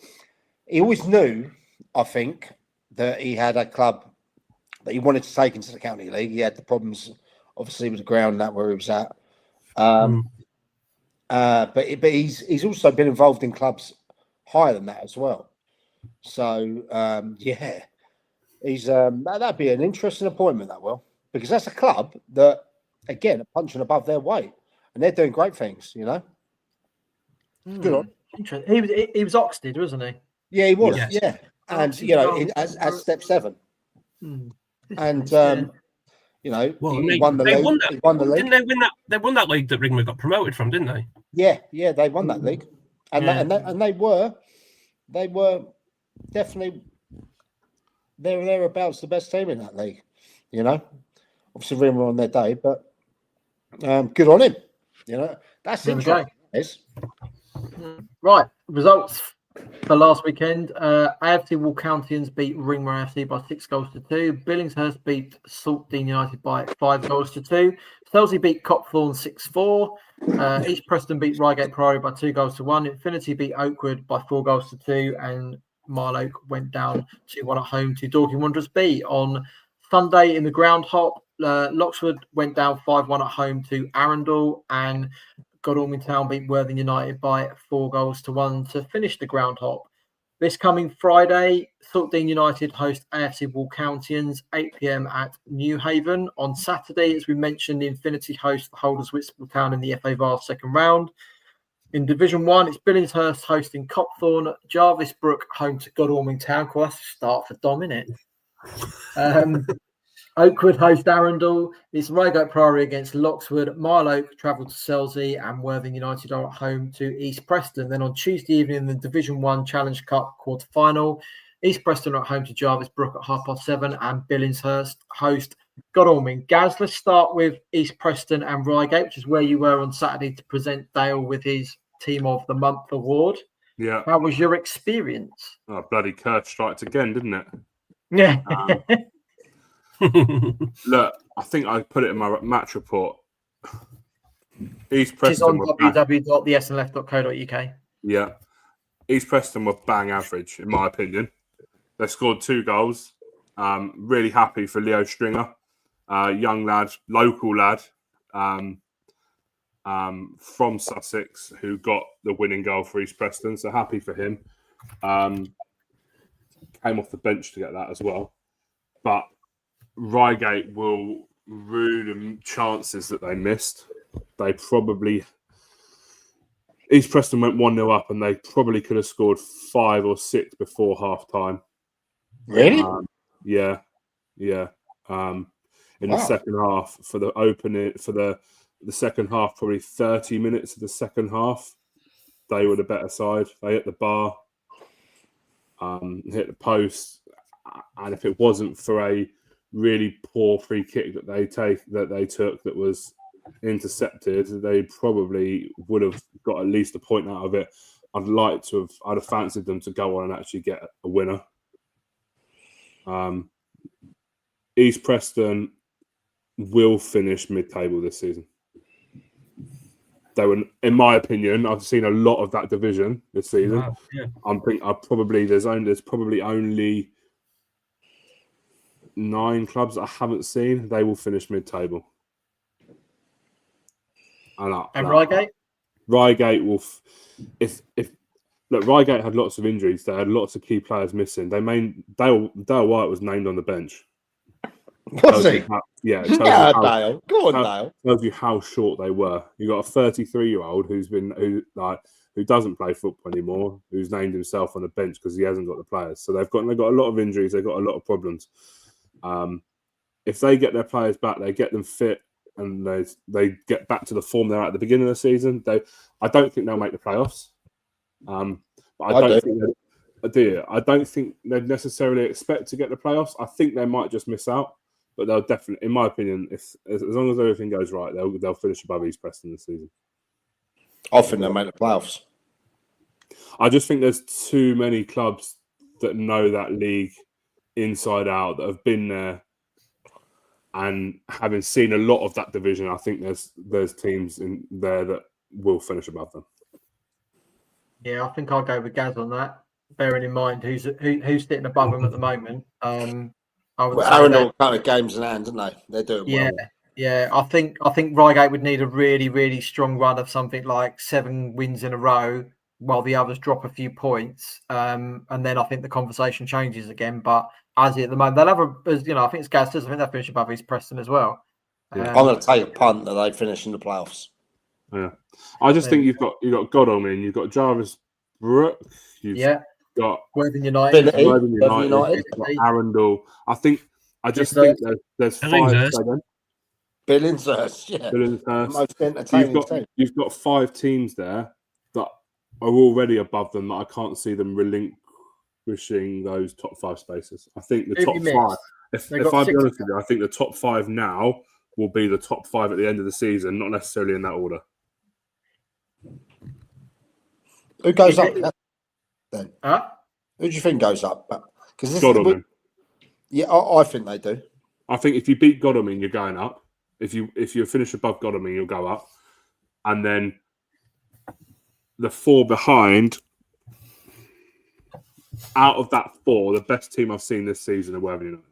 always knew, I think, that he had a club that he wanted to take into the county league. He had the problems, obviously, with the ground that where he was at. But he's also been involved in clubs higher than that as well. So he's that'd be an interesting appointment, that will, because that's a club that again are punching above their weight and they're doing great things. Good on. Interesting. He was Oxted, wasn't he? Yeah, he was. Yes. Yeah, and as step 7, and he won the league. He won the league. Didn't they win that? They won that league that Ringmer got promoted from, didn't they? Yeah, they won that league, and they were definitely thereabouts the best team in that league. Obviously Ringmer on their day, but good on him. That's interesting. Right, results for last weekend. AFC Walcountians beat Ringmer AFC by 6 goals to 2. Billingshurst beat Saltdean United by 5 goals to 2. Selsey beat Copthorne 6-4. East Preston beat Reigate Priory by 2 goals to 1. Infinity beat Oakwood by 4 goals to 2. And Marlow went down 2-1 at home to Dorking Wanderers B. On Sunday in the ground hop, Loxwood went down 5-1 at home to Arundel, and Godalming Town beat Worthing United by 4 goals to 1 to finish the ground hop. This coming Friday, Saltdean United host AFC Walcountians, 8 p.m. at New Haven. On Saturday, as we mentioned, Infinity host the holders Whitstable Town in the FA Vase second round. In Division 1, it's Billingshurst hosting Copthorne, Jarvis Brook home to Godalming Town. Cool, that's a start for Dom, isn't it? Oakwood host Arundel. It's Reigate Priory against Loxwood. Mile Oak travel to Selsey, and Worthing United are at home to East Preston. Then on Tuesday evening, the Division 1 Challenge Cup quarter-final, East Preston are at home to Jarvis Brook at 7:30, and Billingshurst host Godalming. Gaz, let's start with East Preston and Reigate, which is where you were on Saturday to present Dale with his Team of the Month award. Yeah. How was your experience? Oh, bloody curve strikes again, didn't it? Yeah. Look, I think I put it in my match report. East Which is Preston on www.thesnlf.co.uk. Yeah. East Preston were bang average, in my opinion. They scored 2 goals. Really happy for Leo Stringer, young lad, local lad from Sussex, who got the winning goal for East Preston. So happy for him. Came off the bench to get that as well. But Reigate will rue the chances that they missed. They probably... East Preston went 1-0 up, and they probably could have scored 5 or 6 before half-time. Really? Yeah. In the second half, for the opening, for the second half, probably 30 minutes of the second half, they were the better side. They hit the bar, hit the post, and if it wasn't for a really poor free kick that they took that was intercepted, they probably would have got at least a point out of it. I'd have fancied them to go on and actually get a winner. East Preston will finish mid-table this season. They were, in my opinion, I've seen a lot of that division this season. Wow, yeah. There's probably only 9 clubs that I haven't seen. They will finish mid-table. And Reigate? Reigate will. Look, Reigate had lots of injuries. They had lots of key players missing. Dale White was named on the bench. Was he? Dale. Go on, Dale. Tells you how short they were. You got a 33-year-old who doesn't play football anymore, who's named himself on the bench because he hasn't got the players. So they've got a lot of injuries. They've got a lot of problems. If they get their players back, they get them fit, and they get back to the form they're at the beginning of the season. I don't think they'll make the playoffs. But I don't think they'd necessarily expect to get the playoffs. I think they might just miss out, but they'll definitely, in my opinion, as long as everything goes right, they'll finish above East Preston this season. I think they'll make the playoffs. I just think there's too many clubs that know that league inside out, that have been there, and having seen a lot of that division, I think there's teams in there that will finish above them. Yeah, I think I'll go with Gaz on that. Bearing in mind who's sitting above them at the moment. Aaron got a couple of games in hand, didn't they? They're doing well. Yeah. I think Reigate would need a really, really strong run of something like 7 wins in a row, while the others drop a few points, and then I think the conversation changes again. But as at the moment, they'll have I think it's Gaz says, I think they'll finish above East Preston as well. I'm going to take a punt that they finish in the playoffs. Yeah, I just think you've got Godalming, you've got Jarvis Brook, you've got Worthing United, you've got Arundel. I just think there's 5. Billingshurst, yeah. Billingshurst. Most entertaining team. You've got 5 teams there that are already above them that I can't see them relinquishing those top 5 spaces. I think the top 5. If I be honest with you, I think the top 5 now will be the top 5 at the end of the season, not necessarily in that order. Who goes up then? Who do you think goes up? Because Godalming. Yeah, I think they do. I think if you beat Godalming, you're going up. If you finish above Godalming, you'll go up. And then the 4 behind, out of that 4, the best team I've seen this season are Worthing United.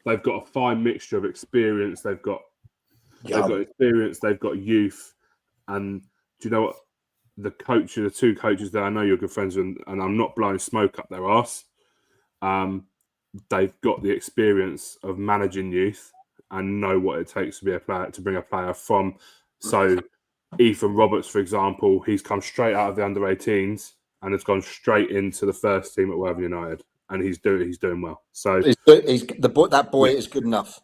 They've got a fine mixture of experience. They've got experience. They've got youth. And do you know what? The 2 coaches there, I know you're good friends with, and I'm not blowing smoke up their arse. They've got the experience of managing youth and know what it takes to be a player, to bring a player from. So Ethan Roberts, for example, he's come straight out of the under-18s and has gone straight into the first team at Worthing United, and he's doing well. So that boy is good enough.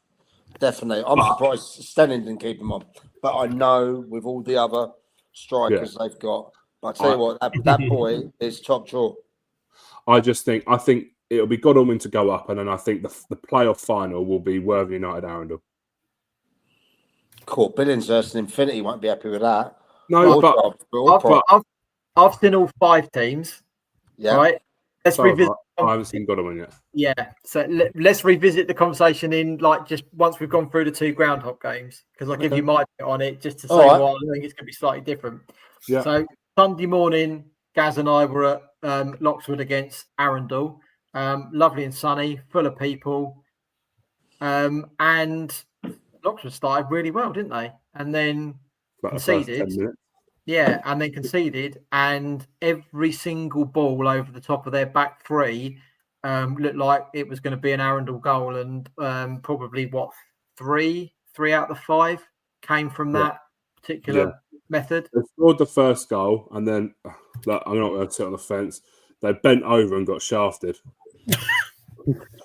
Definitely. I'm surprised Stenning didn't keep him on, but I know with all the other strikers they've got. But I tell you what, that boy is top draw. I think it'll be Godalming to go up, and then I think the playoff final will be Worthing United Arundel. Cool. Billingshurst and Infinity won't be happy with that. No, I've seen all 5 teams. Yeah. Right. revisit. I haven't seen Godwin yet. Yeah, so let's revisit the conversation in just once we've gone through the 2 groundhog games, because I'll give you my bit on it just to say why I think it's going to be slightly different. Yeah. So Sunday morning, Gaz and I were at Loxwood against Arundel. Lovely and sunny, full of people, and Loxwood started really well, didn't they? And then conceded. Yeah, and then conceded, and every single ball over the top of their back 3 looked like it was going to be an Arundel goal, and probably 3 out of the 5 came from that particular method. They scored the first goal, and then I'm not going to sit on the fence. They bent over and got shafted.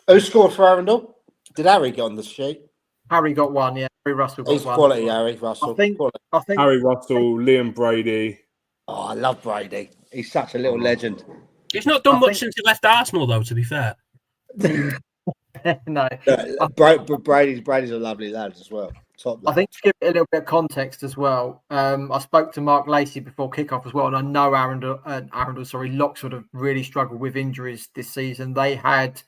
Who scored for Arundel? Did Harry get on the sheet? Harry got 1, yeah. Harry Russell got 1. He's quality, Harry Russell. I think Harry Russell, Liam Brady. Oh, I love Brady. He's such a little legend. He's not done much since he left Arsenal, though, to be fair. No. Brady's a lovely lad as well. Top lad. I think to give it a little bit of context as well, I spoke to Mark Lacey before kickoff as well, and I know Loxwood have really struggled with injuries this season. They had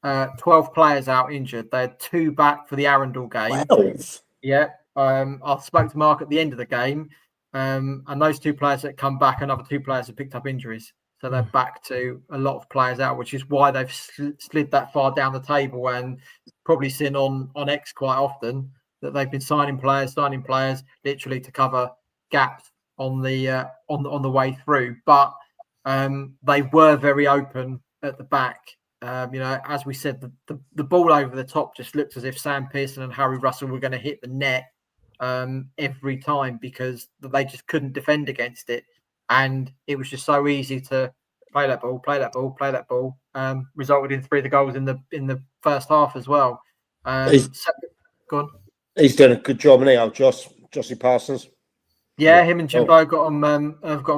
12 players out injured. They had 2 back for the Arundel game. 12? Yeah. I spoke to Mark at the end of the game, and those 2 players that come back, another 2 players have picked up injuries. So they're back to a lot of players out, which is why they've slid that far down the table, and probably seen on X quite often that they've been signing players literally to cover gaps on the way through. But they were very open at the back. As we said, the ball over the top just looked as if Sam Pearson and Harry Russell were going to hit the net every time, because they just couldn't defend against it. And it was just so easy to play that ball. Resulted in 3 of the goals in the first half as well. Go on. He's done a good job, isn't he? Jossie Parsons. Yeah, him and Jimbo have got on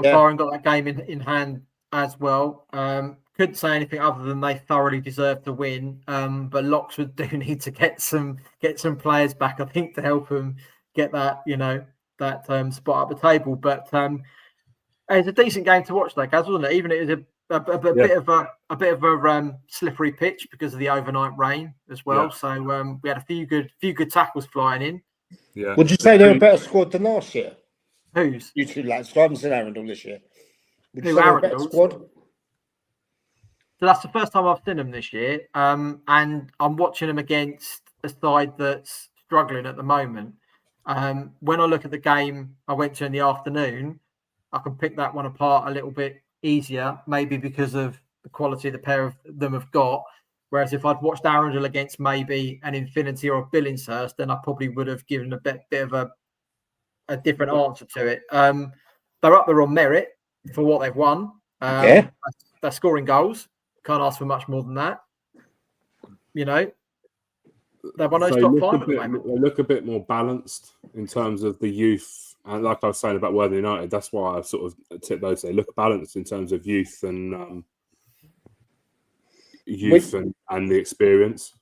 fire and got that game in hand as well. Couldn't say anything other than they thoroughly deserve to win. But Loxwood do need to get some players back, I think, to help them get that spot at the table. But it's a decent game to watch, though, Gaz, wasn't it? Even it was a bit of a slippery pitch because of the overnight rain as well. Yeah. So we had a few good tackles flying in. Yeah. Would you say they're a better squad than last year? Who's? You 2 lads. I haven't seen Arundel this year. Would you say they're a better squad? So that's the first time I've seen them this year, and I'm watching them against a side that's struggling at the moment. When I look at the game I went to in the afternoon, I can pick that one apart a little bit easier, maybe because of the quality the pair of them have got. Whereas if I'd watched Arundel against maybe an Infinity or a Billingshurst, then I probably would have given a bit of a different answer to it. They're up there on merit for what they've won. They're scoring goals. Can't ask for much more than that. They're one of those top 5 at the moment. They look a bit more balanced in terms of the youth. And like I was saying about Worthing United, that's why I've sort of tipped those. They look balanced in terms of youth and the experience.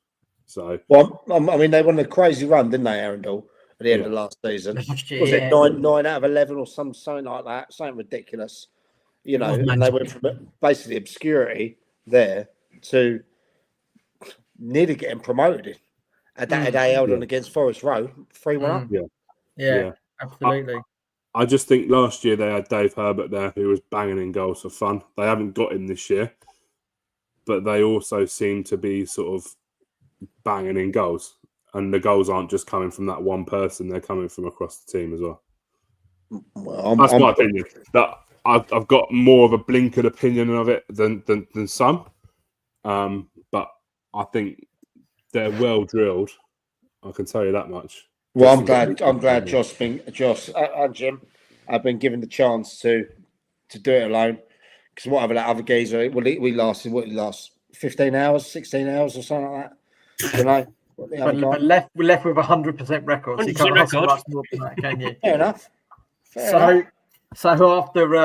So, well, I mean, they won a crazy run, didn't they, Arundel, at the end of last season? Was it 9 out of 11 or something like that? Something ridiculous, And they went from basically obscurity there to nearly getting promoted. At that day, held on against Forest Row, 3-1 up. Yeah. Absolutely. I just think last year they had Dave Herbert there, who was banging in goals for fun. They haven't got him this year, but they also seem to be sort of banging in goals. And the goals aren't just coming from that one person; they're coming from across the team as well. That's my opinion. That I've got more of a blinkered opinion of it than some, but I think they're well drilled. I can tell you that much. Well, I'm glad Josh and Jim have been given the chance to do it alone, because whatever that other geezer, we lasted 15 hours, 16 hours or something like that. But we're left with 100% records. You can't ask much more than that, can you? Fair enough. So after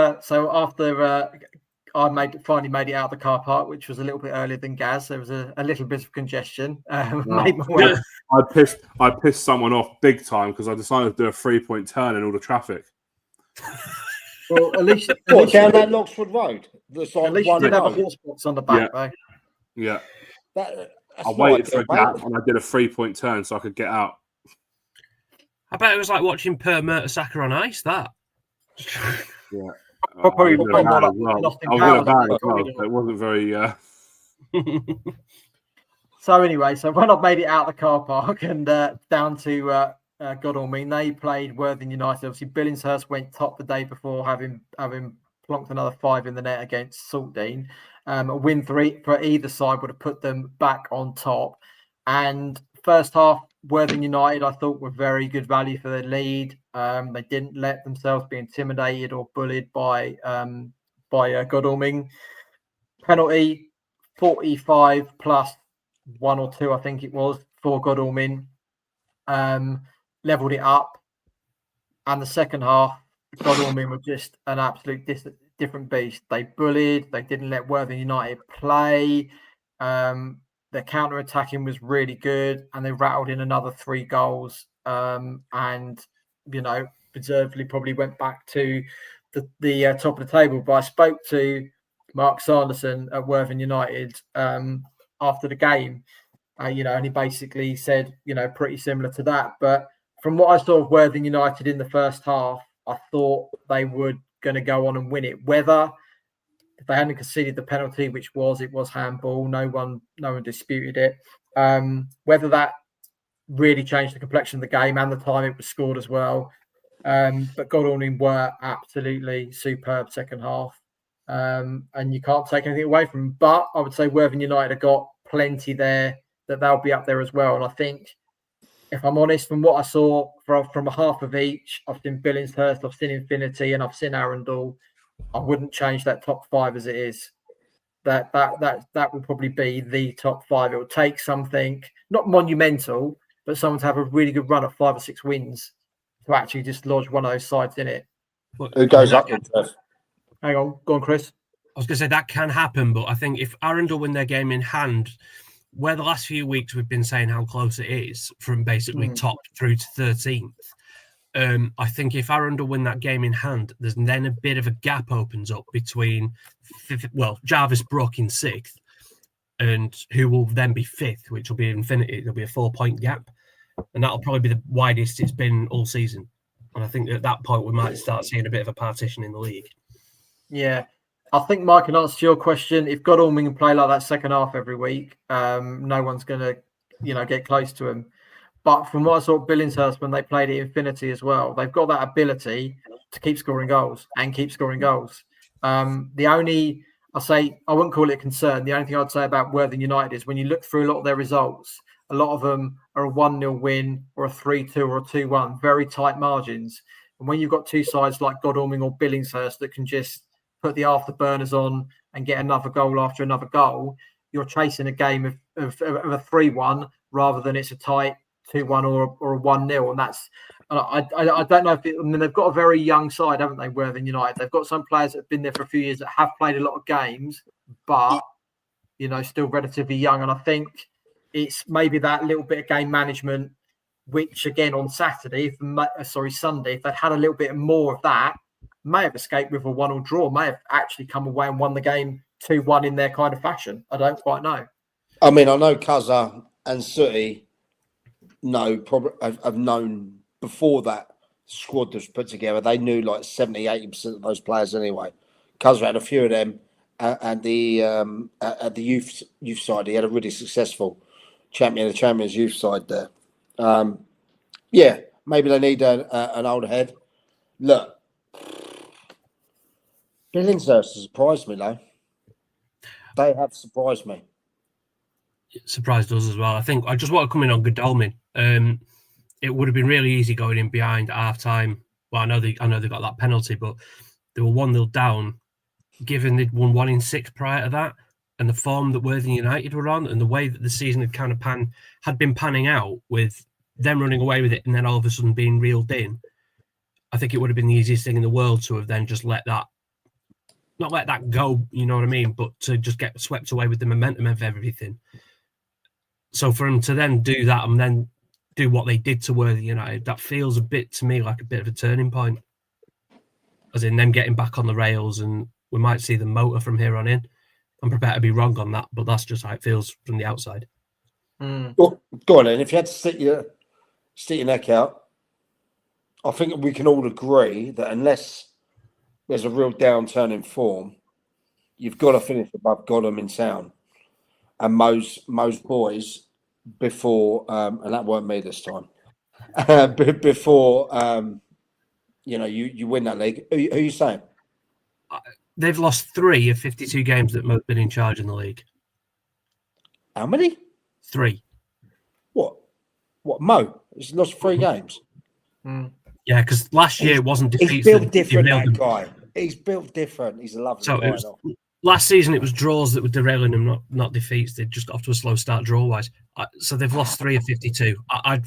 I finally made it out of the car park, which was a little bit earlier than Gaz. There was a little bit of congestion. I pissed someone off big time because I decided to do a 3-point turn in all the traffic. Well, at least down that Loxford Road. At least you did have a horse box on the back, though. Yeah. That's I waited for a gap and I did a 3-point turn so I could get out. I bet it was like watching Per Mertesacker on ice, that. Yeah. Probably I was in a van as well, so it wasn't very... So anyway, so when I made it out of the car park and down to Godalming, they played Worthing United. Obviously, Billingshurst went top the day before, having plonked another 5 in the net against Saltdean. A win for either side would have put them back on top. And first half, Worthing United, I thought, were very good value for their lead. They didn't let themselves be intimidated or bullied by Godalming. Penalty 45 plus 1 or 2, I think it was, for Godalming. Leveled it up. And the second half, Godalming were just an absolute different beast. They bullied. They didn't let Worthing United play. Their counter-attacking was really good, and they rattled in another 3 goals. And, deservedly probably went back to the top of the table. But I spoke to Mark Sanderson at Worthing United after the game, and he basically said, pretty similar to that. But from what I saw of Worthing United in the first half, I thought they were going to go on and win it. Whether if they hadn't conceded the penalty, which it was handball, no one disputed it. Whether that really changed the complexion of the game and the time it was scored as well. But Godalming were absolutely superb second half. And you can't take anything away from them. But I would say Worthing United have got plenty there that they'll be up there as well. And I think, if I'm honest, from what I saw from a half of each, I've seen Billingshurst, I've seen Infinity, and I've seen Arundel. I wouldn't change that top 5 as it is. That will probably be the top 5. It will take something not monumental, but someone to have a really good run of 5 or 6 wins to actually just lodge one of those sides in it. Who goes up? Hang on, go on, Chris. I was going to say that can happen, but I think if Arundel win their game in hand, where the last few weeks we've been saying how close it is from basically top through to 13th, I think if Arundel win that game in hand, there's then a bit of a gap opens up between, Jarvis Brook in 6th, and who will then be 5th, which will be Infinity. There'll be a 4-point gap, and that'll probably be the widest it's been all season. And I think at that point we might start seeing a bit of a partition in the league. Yeah. I think, Mike, in answer to your question, if Godalming can play like that second half every week, no one's going to, get close to him. But from what I saw at Billingshurst when they played at Infinity as well, they've got that ability to keep scoring goals. I wouldn't call it a concern. The only thing I'd say about Worthing United is when you look through a lot of their results, a lot of them are a 1-0 win or a 3-2 or a 2-1, very tight margins. And when you've got 2 sides like Godalming or Billingshurst that can just put the afterburners on and get another goal after another goal, you're chasing a game of a 3-1 rather than it's a tight 2-1 or a 1-0. And that's, I don't know if they've got a very young side, haven't they, Worthing United? They've got some players that have been there for a few years that have played a lot of games, but, still relatively young. And I think it's maybe that little bit of game management, which again on Sunday, if they'd had a little bit more of that, may have escaped with a 1-1 draw, may have actually come away and won the game 2-1 in their kind of fashion. I don't quite know. I mean, I know Cuzza and Sooty have known before that squad was put together. They knew like 70-80% of those players anyway. Cuzza had a few of them at the youth side. He had a really successful champion of the champions youth side there. Maybe they need an older head. Look, Billingshurst has surprised me, though. They have surprised me. It surprised us as well. I think I just want to come in on Godalming. It would have been really easy going in behind at half time. Well, I know they got that penalty, but they were 1-0 down, given they'd won 1 in 6 prior to that, and the form that Worthing United were on, and the way that the season had kind of been panning out with them running away with it, and then all of a sudden being reeled in. I think it would have been the easiest thing in the world to have then just not let that go, you know what I mean, but to just get swept away with the momentum of everything. So for them to then do that and then do what they did to Worthing United, that feels a bit to me like a bit of a turning point. as in them getting back on the rails, and we might see the motor from here on in. I'm prepared to be wrong on that, but that's just how it feels from the outside. Go on then. If you had to stick your neck out, I think we can all agree that unless there's a real downturn in form, you've got to finish above Godham in town. And most boys before, and that weren't me this time, before you win that league. Who are you saying? They've lost 3 of 52 games that Mo's been in charge in the league. How many? 3. What, Mo? He's lost 3 games. Yeah, because last year it wasn't defeats. He's built different, that guy. He's built different. He's a lovely guy. Last season it was draws that were derailing him, not defeats. They just got off to a slow start draw-wise. So they've lost 3 of 52. I'd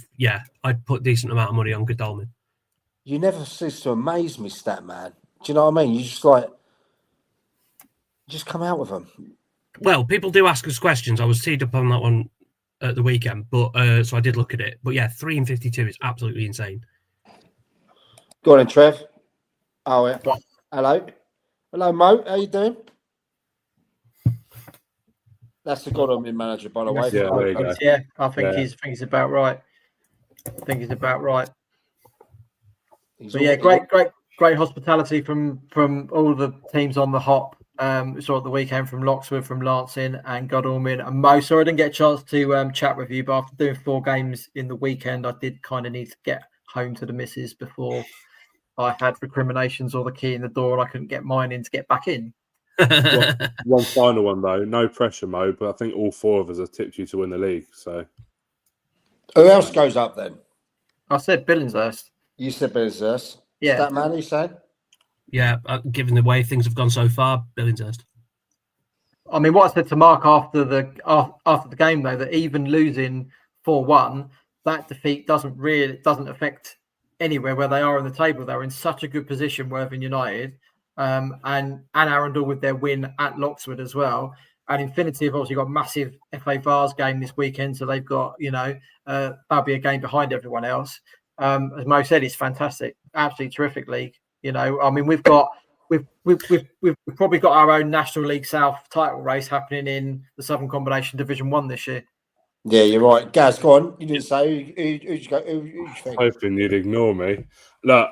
put a decent amount of money on Godalming. You never cease to amaze me, stat man. Do you know what I mean? You just come out with them. Well, people do ask us questions. I was teed up on that one at the weekend, but so I did look at it. But yeah, 3 and 52 is absolutely insane. Go on then, Trev. Oh, yeah. Hello, Mo. How you doing? That's the Godalming manager, by the way. Yeah, there you go. Yeah, I think he's about right. I think he's about right. But yeah, great hospitality from all the teams on the hop. We saw at the weekend from Lockswood, from Lancing and Godalming and Mo. So I didn't get a chance to chat with you, but after doing 4 games in the weekend, I did kind of need to get home to the missus before I had recriminations or the key in the door and I couldn't get mine in to get back in. One final one though, no pressure, Mo, but I think all 4 of us have tipped you to win the league. So who else goes up then? I said Billingshurst. You said Billingshurst. Yeah. That man, you said? Yeah, given the way things have gone so far, Billingshurst. I mean, what I said to Mark after the game though, that even losing 4-1, that defeat doesn't affect anywhere where they are on the table. They're in such a good position, Worthing United, and Arundel with their win at Lockswood as well. And Infinity have obviously got a massive FA Vars game this weekend, so they've got that'll be a game behind everyone else. As Mo said, it's fantastic, absolutely terrific league. I mean, we've probably got our own National League South title race happening in the Southern Combination Division 1 this year. Yeah, you're right. Gaz, go on. You didn't say who you think? Hoping you'd ignore me. Look,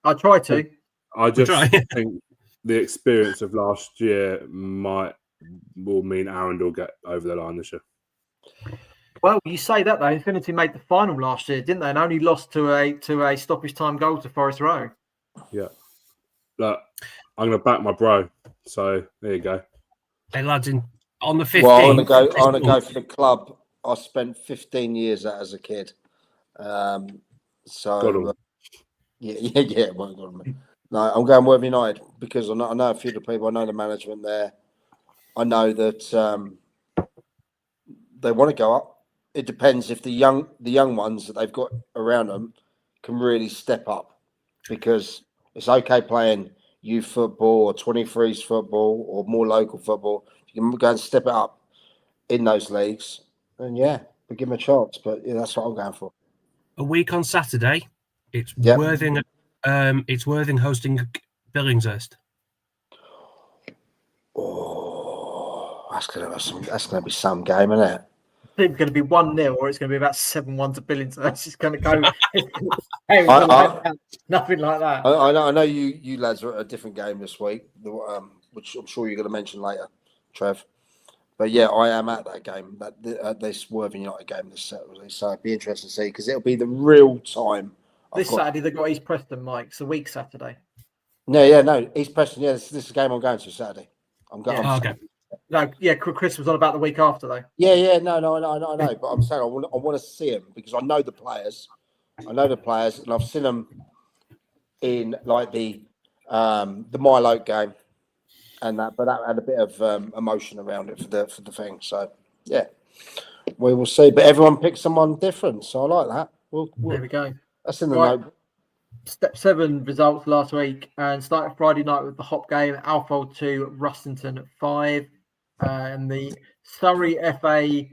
I try to. I just think the experience of last year will mean Arundel get over the line this year. Well, you say that though. Infinity made the final last year, didn't they? And only lost to a stoppage time goal to Forest Row. Yeah. Look, I'm going to back my bro. So there you go. Hey lads, on the 15th. Well, I want to go for the club I spent 15 years at as a kid. Yeah. No, I'm going Worthing United because I know a few of the people. I know the management there. I know that they want to go up. It depends if the young ones that they've got around them can really step up, because it's okay playing youth football or 23s football or more local football. You can go and step it up in those leagues, and we give them a chance. But that's what I'm going for. A week on Saturday, it's Worthing. It's Worthing hosting Billingshurst. Oh, that's gonna be some game, isn't it? I think it's going to be 1-0, or it's going to be about 7-1 to Billingshurst. It's going to go. Nothing like that. I know you lads are at a different game this week, which I'm sure you're going to mention later, Trev. But yeah, I am at that game, this Worthing United game this Saturday. So it'd be interesting to see, because it'll be the real time. Saturday they've got East Preston, Mike. It's a week Saturday. No, East Preston. Yeah, this is a game I'm going to Saturday. I'm going. Okay. No, Chris was on about the week after though. Yeah, no, I know, but I'm saying I want to see him because I know the players. and I've seen them in like the Milo game and that, but that had a bit of emotion around it for the thing. So yeah, we will see. But everyone picked someone different, so I like that. There we go. That's in the note. Step 7 results last week, and started Friday night with the Hop game. Alfold 2, Rustington 5, and the Surrey FA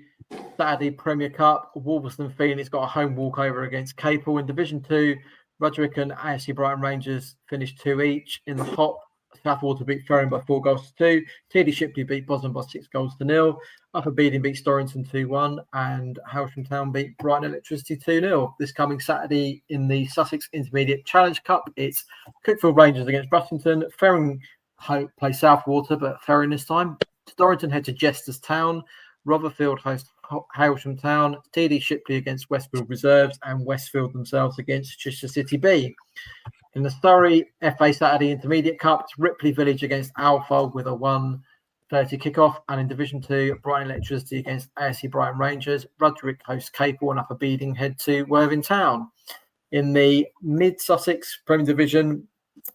Saturday Premier Cup. Wolverhampton Phoenix got a home walkover against Capel. In Division 2, Rudrick and AFC Brighton Rangers finished 2 each. In the Hop, Southwater beat Ferring by 4 goals to 2. TD Shipley beat Boston by 6 goals to 0. Upper Beeding beat Storrington 2-1. And Hailsham Town beat Brighton Electricity 2-0. This coming Saturday in the Sussex Intermediate Challenge Cup, it's Cookfield Rangers against Brussington. Ferring play Southwater, but Ferring this time. Storrington head to Jesters Town. Rotherfield host Hailsham Town. TD Shipley against Westfield Reserves, and Westfield themselves against Cheshire City B. In the Surrey FA Saturday Intermediate Cup, it's Ripley Village against Alfold with a 1:30 kickoff. And in Division 2, Brighton Electricity against AFC Brighton Rangers. Rudrick hosts Capel, and Upper Beeding head to Worthing Town. In the Mid Sussex Premier Division,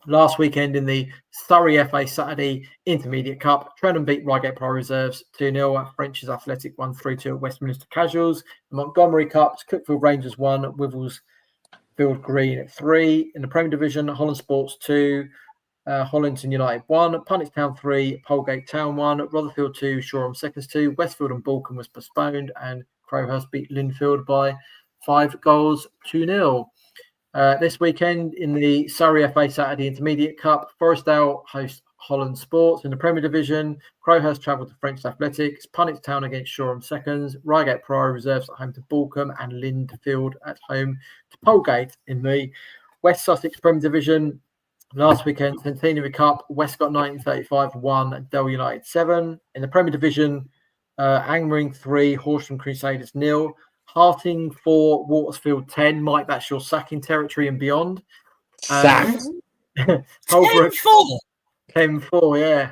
last weekend in the Surrey FA Saturday Intermediate Cup, Trenham beat Reigate Pro Reserves 2-0 at French's Athletic 1-3-2 at Westminster Casuals. The Montgomery Cup, Cookfield Rangers 1, Wivelsfield Green at 3. In the Premier Division, Holland Sports 2, Hollington United 1, Punnett Town 3, Polegate Town 1, Rotherfield 2, Shoreham Seconds 2, Westfield and Balkan was postponed, and Crowhurst beat Linfield by 5 goals to 0. This weekend in the Surrey FA Saturday Intermediate Cup, Forestdale host Holland Sports. In the Premier Division, Crowhurst travel to French Athletics, Punnett Town against Shoreham Seconds, Reigate Pro Reserves at home to Balcombe, and Lindfield at home to Polegate. In the West Sussex Premier Division, last weekend, Centenary Cup, Westcott 1935 1, Dell United 7. In the Premier Division, Angmering 3, Horsham Crusaders 0. Harting 4, Watersfield 10. Mike, that's your sacking territory and beyond. Sacked. 10-4? 10-4, yeah.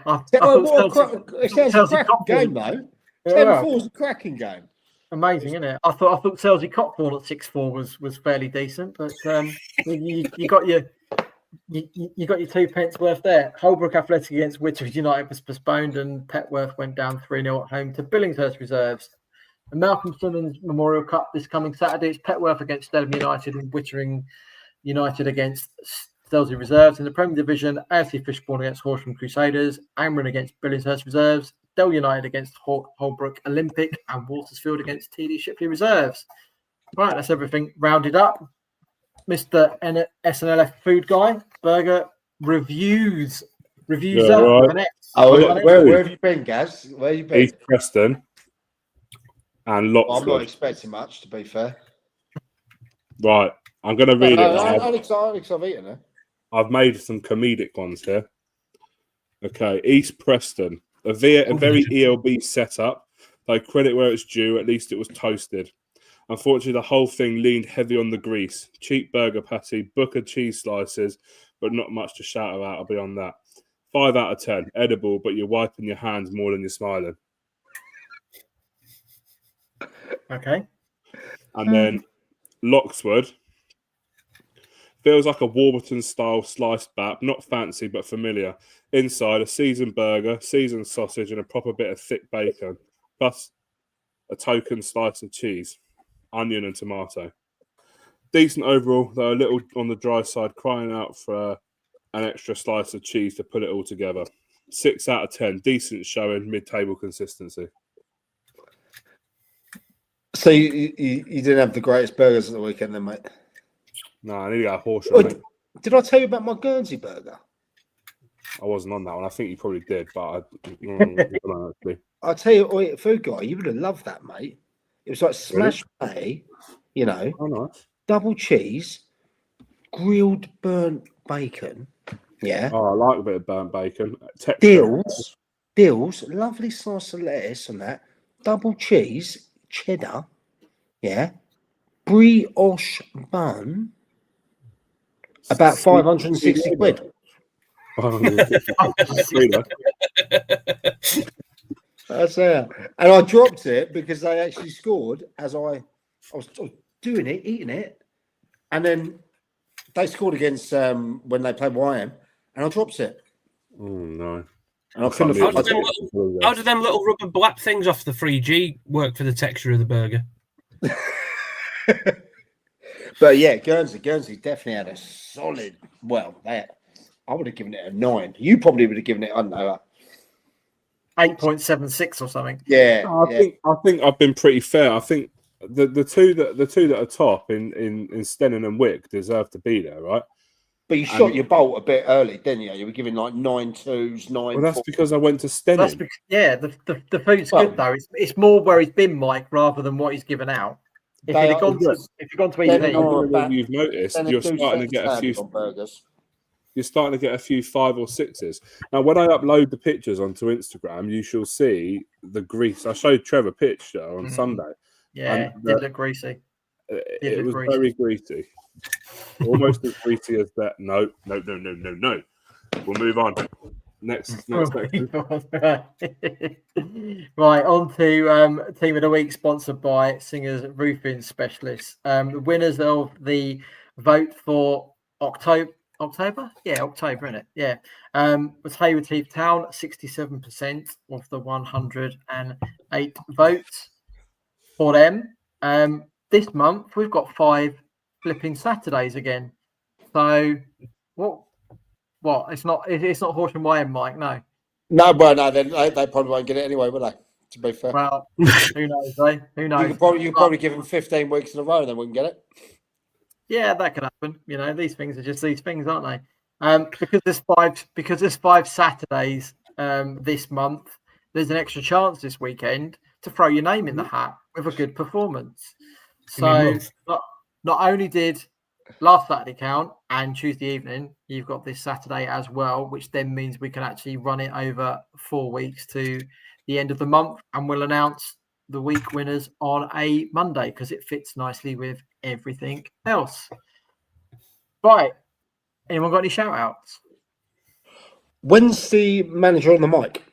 It sounds a cracking game, though. 10-4 is a cracking game. Amazing, isn't it? I thought Selsey Cockthorne at 6-4 was fairly decent, but you got your 2 pence worth there. Holbrook Athletic against Whitchurch United was postponed, and Petworth went down 3-0 at home to Billingshurst Reserves. The Malcolm Simmons Memorial Cup this coming Saturday. It's Petworth against Stelham United and Wittering United against Selsey Reserves. In the Premier Division, AFC Fishbourne against Horsham Crusaders, Amron against Billingshurst Reserves, Dell United against Holbrook Olympic, and Watersfield against TD Shipley Reserves. Right, that's everything rounded up. Mr. SNLF Food Guy, burger reviews. Yeah, right. Where have you been, Gaz? Where have you been? East Preston. And lots. I'm not expecting much, to be fair. Right, I'm going to read it. Alex, I've eaten it. I've made some comedic ones here. Okay, East Preston. A very ELB setup. Though credit where it's due, at least it was toasted. Unfortunately, the whole thing leaned heavy on the grease. Cheap burger patty, Booker cheese slices, but not much to shout about beyond that. 5 out of 10. Edible, but you're wiping your hands more than you're smiling. Okay. And then Loxwood. Feels like a Warburton-style sliced bap. Not fancy, but familiar. Inside, a seasoned burger, seasoned sausage, and a proper bit of thick bacon. Plus a token slice of cheese, onion and tomato. Decent overall, though a little on the dry side, crying out for an extra slice of cheese to put it all together. 6 out of 10. Decent showing, mid-table consistency. So you didn't have the greatest burgers at the weekend then, mate? No, I need to go Horsham. Did I tell you about my Guernsey burger? I wasn't on that one. I think you probably did, but I don't know, actually. I'll tell you, Food Guy, you would have loved that, mate. It was like smashed patty, you know, nice. Double cheese, grilled burnt bacon. Yeah. Oh, I like a bit of burnt bacon. Dills, lovely slice of lettuce and that. Double cheese. Cheddar, yeah, brioche bun, about 560 quid. That's it. And I dropped it because they actually scored as I was doing it, eating it, and then they scored against when they played YM, and I dropped it. Oh no. And I couldn't afford how do them little rubber blap things off the 3G work for the texture of the burger? But yeah, Guernsey definitely had a solid. Well, I would have given it a 9. You probably would have given it, I don't know, 8.76 or something. Yeah, I think I've been pretty fair. I think the two that are top in Stennon and Wick deserve to be there, right? But you shot your bolt a bit early, didn't you? You were giving like 9.2s, 9. Well, that's because I went to Stennon. The food's good though. It's more where he's been, Mike, rather than what he's given out. If you've gone to EP, you've noticed you're starting to get a few burgers. You're starting to get a few 5 or 6s. Now, when I upload the pictures onto Instagram, you shall see the grease. I showed Trevor a picture on Sunday. Yeah, it did look greasy. It was very greasy. Almost as greasy as that. No. We'll move on. Next section. Right, on to Team of the Week, sponsored by Singer's Roofing Specialists. The winners of the vote for October, isn't it? Yeah. Was Hayward Heath Town, 67% of the 108 votes for them. This month we've got 5 flipping Saturdays again. So what? It's not Horsham YM, Mike. No. No, well, no, they probably won't get it anyway, will they? To be fair. Well, who knows, eh? Who knows? You could probably give them 15 weeks in a row, and then we can get it. Yeah, that could happen. You know, these things are just these things, aren't they? Because there's 5 Saturdays this month. There's an extra chance this weekend to throw your name in the hat with a good performance. So not only did last Saturday count and Tuesday evening, you've got this Saturday as well, which then means we can actually run it over 4 weeks to the end of the month, and we'll announce the week winners on a Monday because it fits nicely with everything else. Right. Anyone got any shout outs? When's the manager on the mic?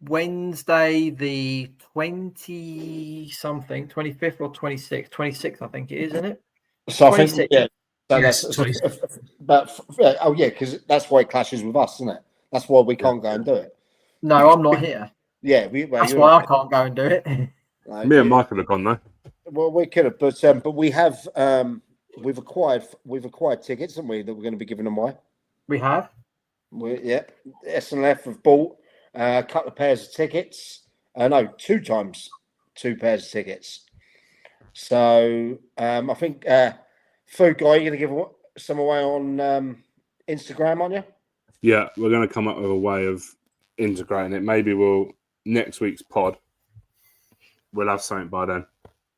Wednesday the 20-something, 25th or 26th. 26th, I think it is, isn't it? So I think, yeah. So yes, that's because that's why it clashes with us, isn't it? That's why we can't go and do it. No, I'm not here. Yeah, that's why I can't go and do it. Me and Michael have gone though. Well, we could have, but we have we've acquired tickets, haven't we? That we're going to be giving them away. We have. SNLF have bought a couple of pairs of tickets. No, 2 times 2 pairs of tickets. So I think Food Guy, you're going to give some away on Instagram, aren't you? Yeah, we're going to come up with a way of integrating it. Maybe next week's pod, we'll have something by then.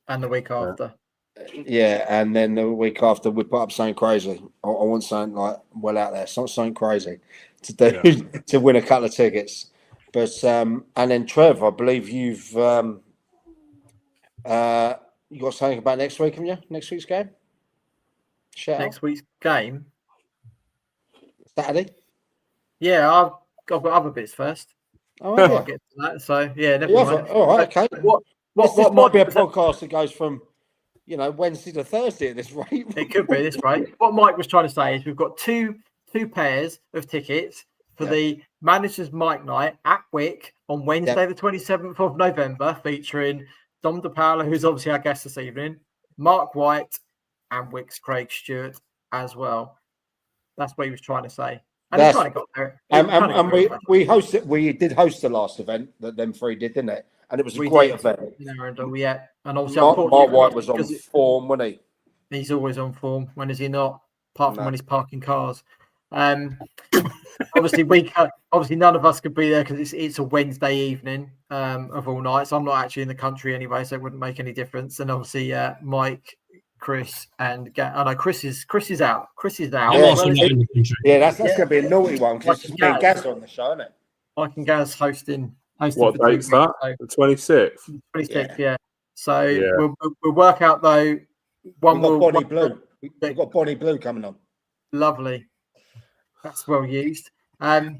And the week after. Yeah, and then the week after we put up something crazy. I want something like well out there, something crazy to do to win a couple of tickets. But and then Trev, I believe you've you got something about next week, haven't you? Next week's game? Next week's game? Saturday? Yeah, I've got other bits first. Oh, yeah. I'll get to that. So yeah, never mind. All right, okay. What might be a podcast that goes from Wednesday to Thursday at this rate? It could be this rate. What Mike was trying to say is we've got two pairs of tickets for the Managers Mike Night at Wick on Wednesday, the 27th of November, featuring Dom DePaola, who's obviously our guest this evening, Mark White, and Wick's Craig Stewart as well. That's what he was trying to say. And he kind of got there. And we did host the last event that them 3 did, didn't it? And it was a great event. And obviously, Mark White was on form, wasn't he? He's always on form. When is he not? Apart from when he's parking cars. Obviously, none of us could be there because it's a Wednesday evening of all nights. I'm not actually in the country anyway, so it wouldn't make any difference. And obviously, Mike, Chris, and Chris is out. Chris is out. Yeah, that's going to be a naughty one because it's me and Gaz on the show, isn't it? Mike and Gaz hosting. What date's that? The 26th. 26th, yeah. So we'll work out though. We've got Bonnie Blue. We've got Bonnie Blue coming on. Lovely. That's well used. So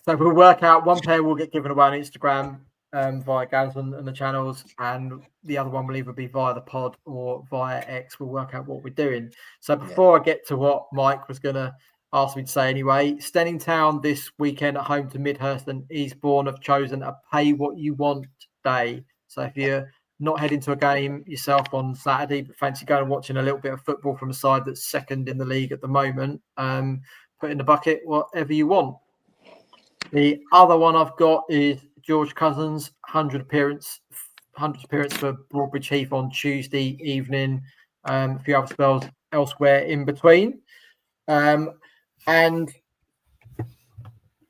we'll work out one pair will get given away on Instagram via Gaz and the channels, and the other one will either be via the pod or via X. We'll work out what we're doing. So before I get to what Mike was going to ask me to say anyway, Stenning Town this weekend at home to Midhurst and Eastbourne have chosen a pay what you want day. So if you're not heading to a game yourself on Saturday, but fancy going and watching a little bit of football from a side that's second in the league at the moment, put in the bucket whatever you want. The other one I've got is George Cousins, 100th appearance for Broadbridge Heath on Tuesday evening. A few other spells elsewhere in between. And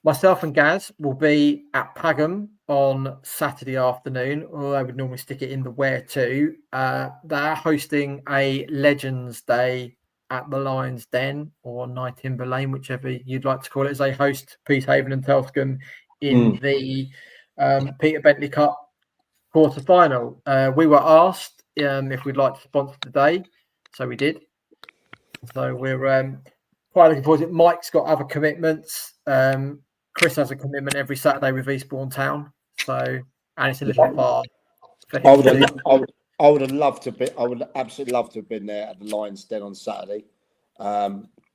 myself and Gaz will be at Pagham on Saturday afternoon, or I would normally stick it in the where to. They're hosting a Legends Day at the Lions Den or Night Timber Lane, whichever you'd like to call it, as they host Peacehaven and Telscombe in the Peter Bentley Cup quarter-final. We were asked if we'd like to sponsor the day, so we did. So we're quite looking forward to it. Mike's got other commitments. Chris has a commitment every Saturday with Eastbourne Town, so and it's a little far. I would have loved to be. I would absolutely love to have been there at the Lions Den on Saturday.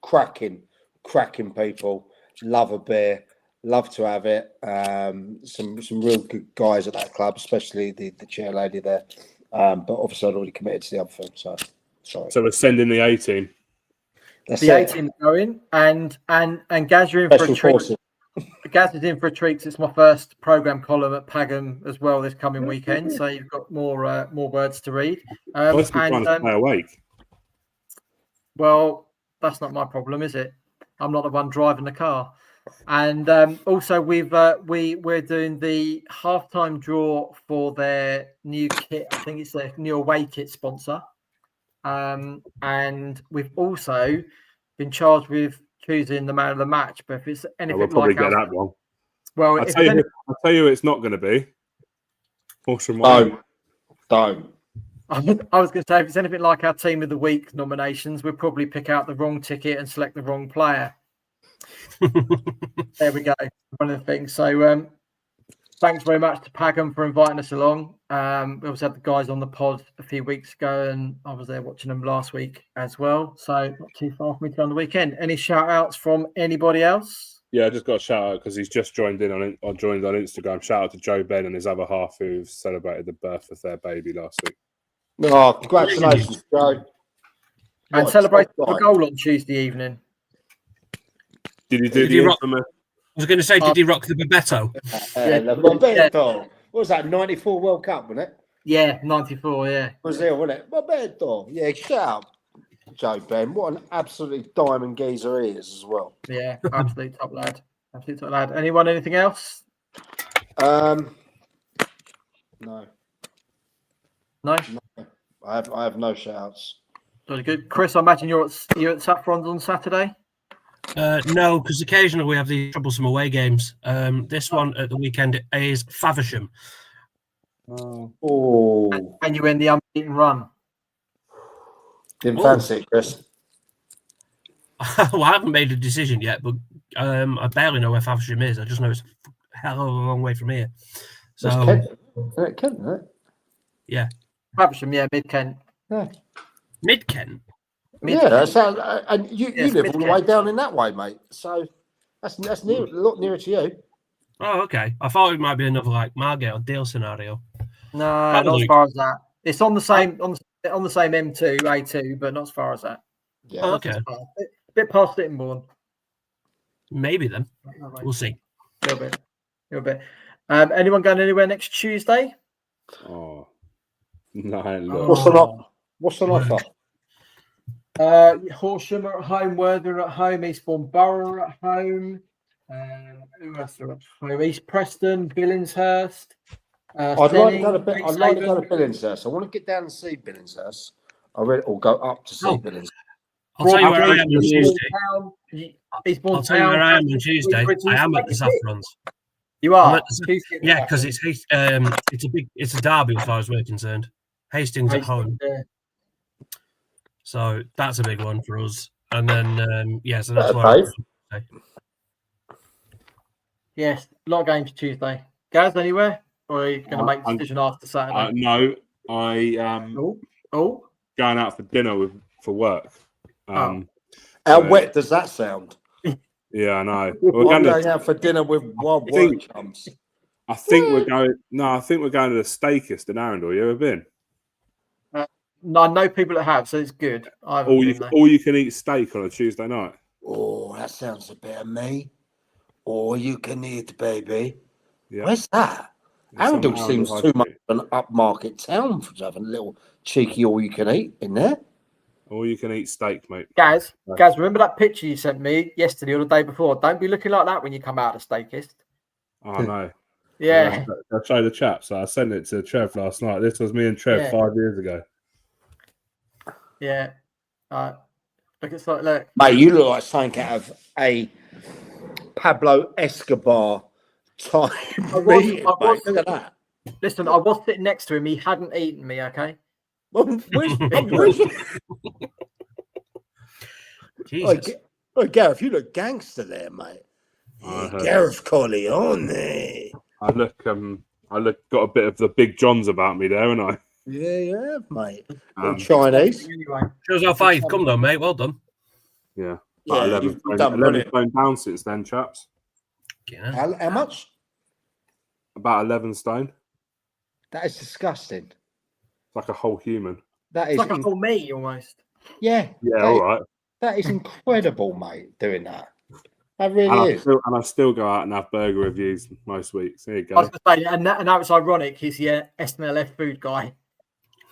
Cracking people. Love a beer. Love to have it. Some real good guys at that club, especially the chair lady there. But obviously, I'd already committed to the other thing. So sorry. So we're sending the 18. That's the 18 going, and Gaz, you're in for a treat. Forces. Gaz is in for a treat because it's my first programme column at Pagham as well this coming weekend. So you've got more words to read. Trying to stay awake. Well, that's not my problem, is it? I'm not the one driving the car. And also, we're doing the halftime draw for their new kit. I think it's their new away kit sponsor. And we've also been charged with choosing the man of the match. But if it's anything we'll probably like get that wrong. Well, I'll tell you, it's not going to be. Don't. I was going to say, if it's anything like our Team of the Week nominations, we'll probably pick out the wrong ticket and select the wrong player. There we go. One of the things. So, thanks very much to Pagham for inviting us along. We also had the guys on the pod a few weeks ago, and I was there watching them last week as well. So, not too far for me to go on the weekend. Any shout outs from anybody else? Yeah, I just got a shout out because he's just joined on Instagram. Shout out to Joe Ben and his other half who've celebrated the birth of their baby last week. Oh, congratulations, Joe. And celebrated the goal on Tuesday evening. Did he do the infamous? I was going to say, did he rock the Bebeto? Bebeto. What was that, 94 World Cup, wasn't it? Yeah, 94, yeah. Brazil, wasn't it? Bebeto. Yeah, shout out Joe Ben. What an absolutely diamond geezer he is as well. Yeah, absolute top lad. Absolute top lad. Anyone, anything else? No. No? I have no shout-outs. Very good. Chris, I imagine you're at Saffron's on Saturday? No, because occasionally we have these troublesome away games. This one at the weekend is Faversham. Oh. And you win the unbeaten run. Didn't fancy it, Chris. Well, I haven't made a decision yet, but I barely know where Faversham is. I just know it's a hell of a long way from here. So, Kent, isn't it? Yeah. Faversham, yeah, Mid-Kent. Yeah. Mid-Kent? Yeah, and you live all the way down in that way, mate. So that's near, a lot nearer to you. Oh, okay. I thought it might be another like Margate or Dale scenario. No, not as far as that. It's on the same on the same M2, A2, but not as far as that. Yeah. Oh, okay. A bit past Sittingbourne. Maybe then. We'll see. A little bit. Anyone going anywhere next Tuesday? Oh, no. Look. What's on offer? Horsham are at home, Worthing are at home, Eastbourne Borough are at home. Who else are at home? East Preston, Billingshurst. I'd like to go to Billingshurst. I want to get down and see Billingshurst. Or go up to see Billingshurst. I'll tell you where I am on Tuesday. I'll tell you where I am on Tuesday. I am at the Saffrons. You are? Yeah, because it's a derby as far as we're concerned. Hastings at home. Yeah. So that's a big one for us. And then, so that's why. Yes, a lot of games Tuesday. Gaz, anywhere? Or are you going to make a decision after Saturday? No, I going out for dinner for work. How wet does that sound? Yeah, I know. We're going out for dinner with wild work chums. I think we're going to the Steakist in Arundel. You ever been? No, I know people that have, so it's good. All you can eat steak on a Tuesday night. Oh, that sounds a bit of me. All you can eat, baby. Yeah. Where's that? Arundel seems too much of an upmarket town for having a little cheeky all-you-can-eat in there. All-you-can-eat steak, mate. Guys, remember that picture you sent me yesterday or the day before? Don't be looking like that when you come out of Steakist. Oh, no. Yeah. I'll show the chap. So I sent it to Trev last night. This was me and Trev 5 years ago. Yeah. Look. Mate, you look like something out of a Pablo Escobar type meeting, mate. Look at that. Listen, I was sitting next to him. He hadn't eaten me, okay? Where's Jesus. Oh, Gareth, you look gangster there, mate. Gareth Corleone. I look got a bit of the Big Johns about me there, haven't I? Yeah, mate. Chinese. Anyway. Shows how far you've come, though, mate. Well done. Yeah. Yeah, 11 stone down since then, chaps. Yeah. How much? About 11 stone. That is disgusting. It's like a whole human. That is like a whole me almost. Yeah. Yeah, all right. That is incredible, mate, doing that. That really is. I still go out and have burger reviews most weeks. There you go. I was going to say, and now it's ironic. He's the SNLF food guy.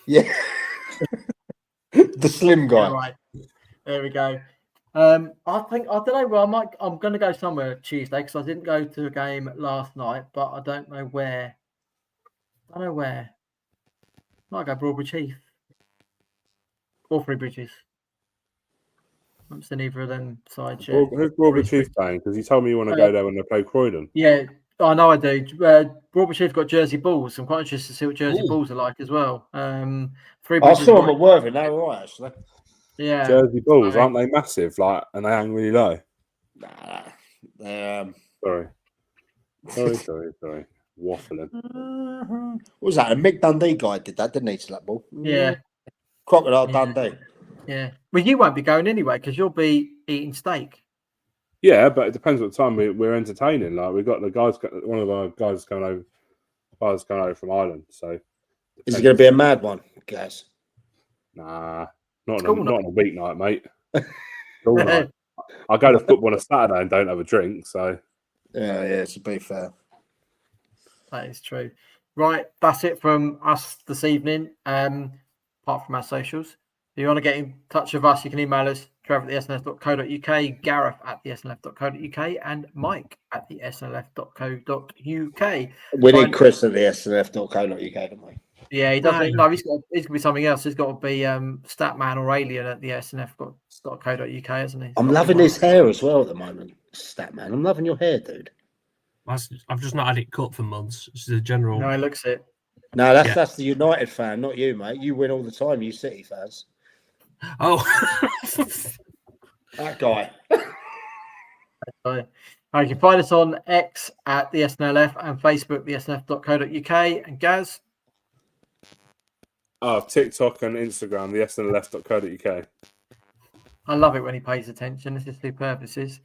Yeah. The slim guy. Yeah, right. There we go. I don't know where I'm going to go somewhere Tuesday because I didn't go to a game last night, but I don't know where. Might go Broadbridge Heath or Three Bridges. I haven't seen either of them sides yet. Who's Broadbridge Heath playing? Because you told me you want to go there when they play Croydon. Yeah, I know I do. Broadbridge Heath got Jersey Bulls. I'm quite interested to see what Jersey Bulls are like as well. I saw them at Worthing. They were right, actually. Yeah. Jersey Bulls, aren't they massive? Like, and they hang really low. Nah, they're Sorry. Waffling. What was that? A Mick Dundee guy did that, didn't he, to that ball? Yeah. Crocodile Dundee. Yeah. Well, you won't be going anyway because you'll be eating steak. Yeah, but it depends what time we're entertaining. Like, we've got the guys, one of our guys coming over from Ireland. So, is it going to be a mad one, guys? Nah, not on a weeknight, mate. Night. I go to football on a Saturday and don't have a drink. So, yeah, to be fair. That is true. Right, that's it from us this evening. Apart from our socials, if you want to get in touch with us, you can email us, trevor@thesnlf.co.uk, gareth@thesnlf.co.uk, and mike@thesnlf.co.uk. We need Chris at the SNLF.co.uk, don't we? Yeah, he doesn't. No, he's got to be something else. He's got to be Statman or Alien at the SNF.co.uk, hasn't he? I'm loving his hair as well at the moment. Statman, I'm loving your hair, dude. I've just not had it cut for months. It's the general. No, he looks it. No, that's the United fan, not you, mate. You win all the time, you City fans. Oh, that guy. You can find us on X at the SNLF and Facebook, thesnlf.co.uk. And Gaz? TikTok and Instagram, the SNLF.co.uk. I love it when he pays attention. This is superb. This is.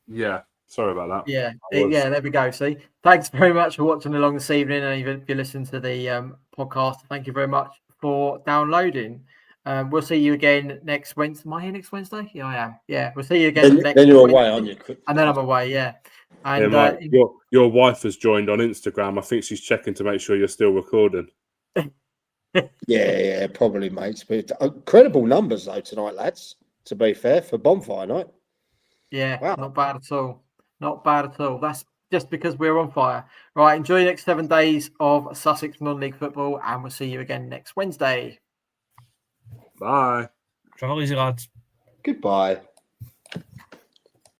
Yeah. Sorry about that. Yeah, there we go. See, thanks very much for watching along this evening, and even if you listen to the podcast, thank you very much for downloading. We'll see you again next Wednesday. Am I here next Wednesday? Yeah, I am. Yeah, we'll see you again next. Then you're away, aren't you? And then I'm away. Yeah. And your wife has joined on Instagram. I think she's checking to make sure you're still recording. Yeah, probably, mate. But incredible numbers though tonight, lads. To be fair, for bonfire night. Yeah, wow. Not bad at all. Not bad at all. That's just because we're on fire. Right, enjoy the next 7 days of Sussex non-league football, and we'll see you again next Wednesday. Bye. Travel easy, lads. Goodbye.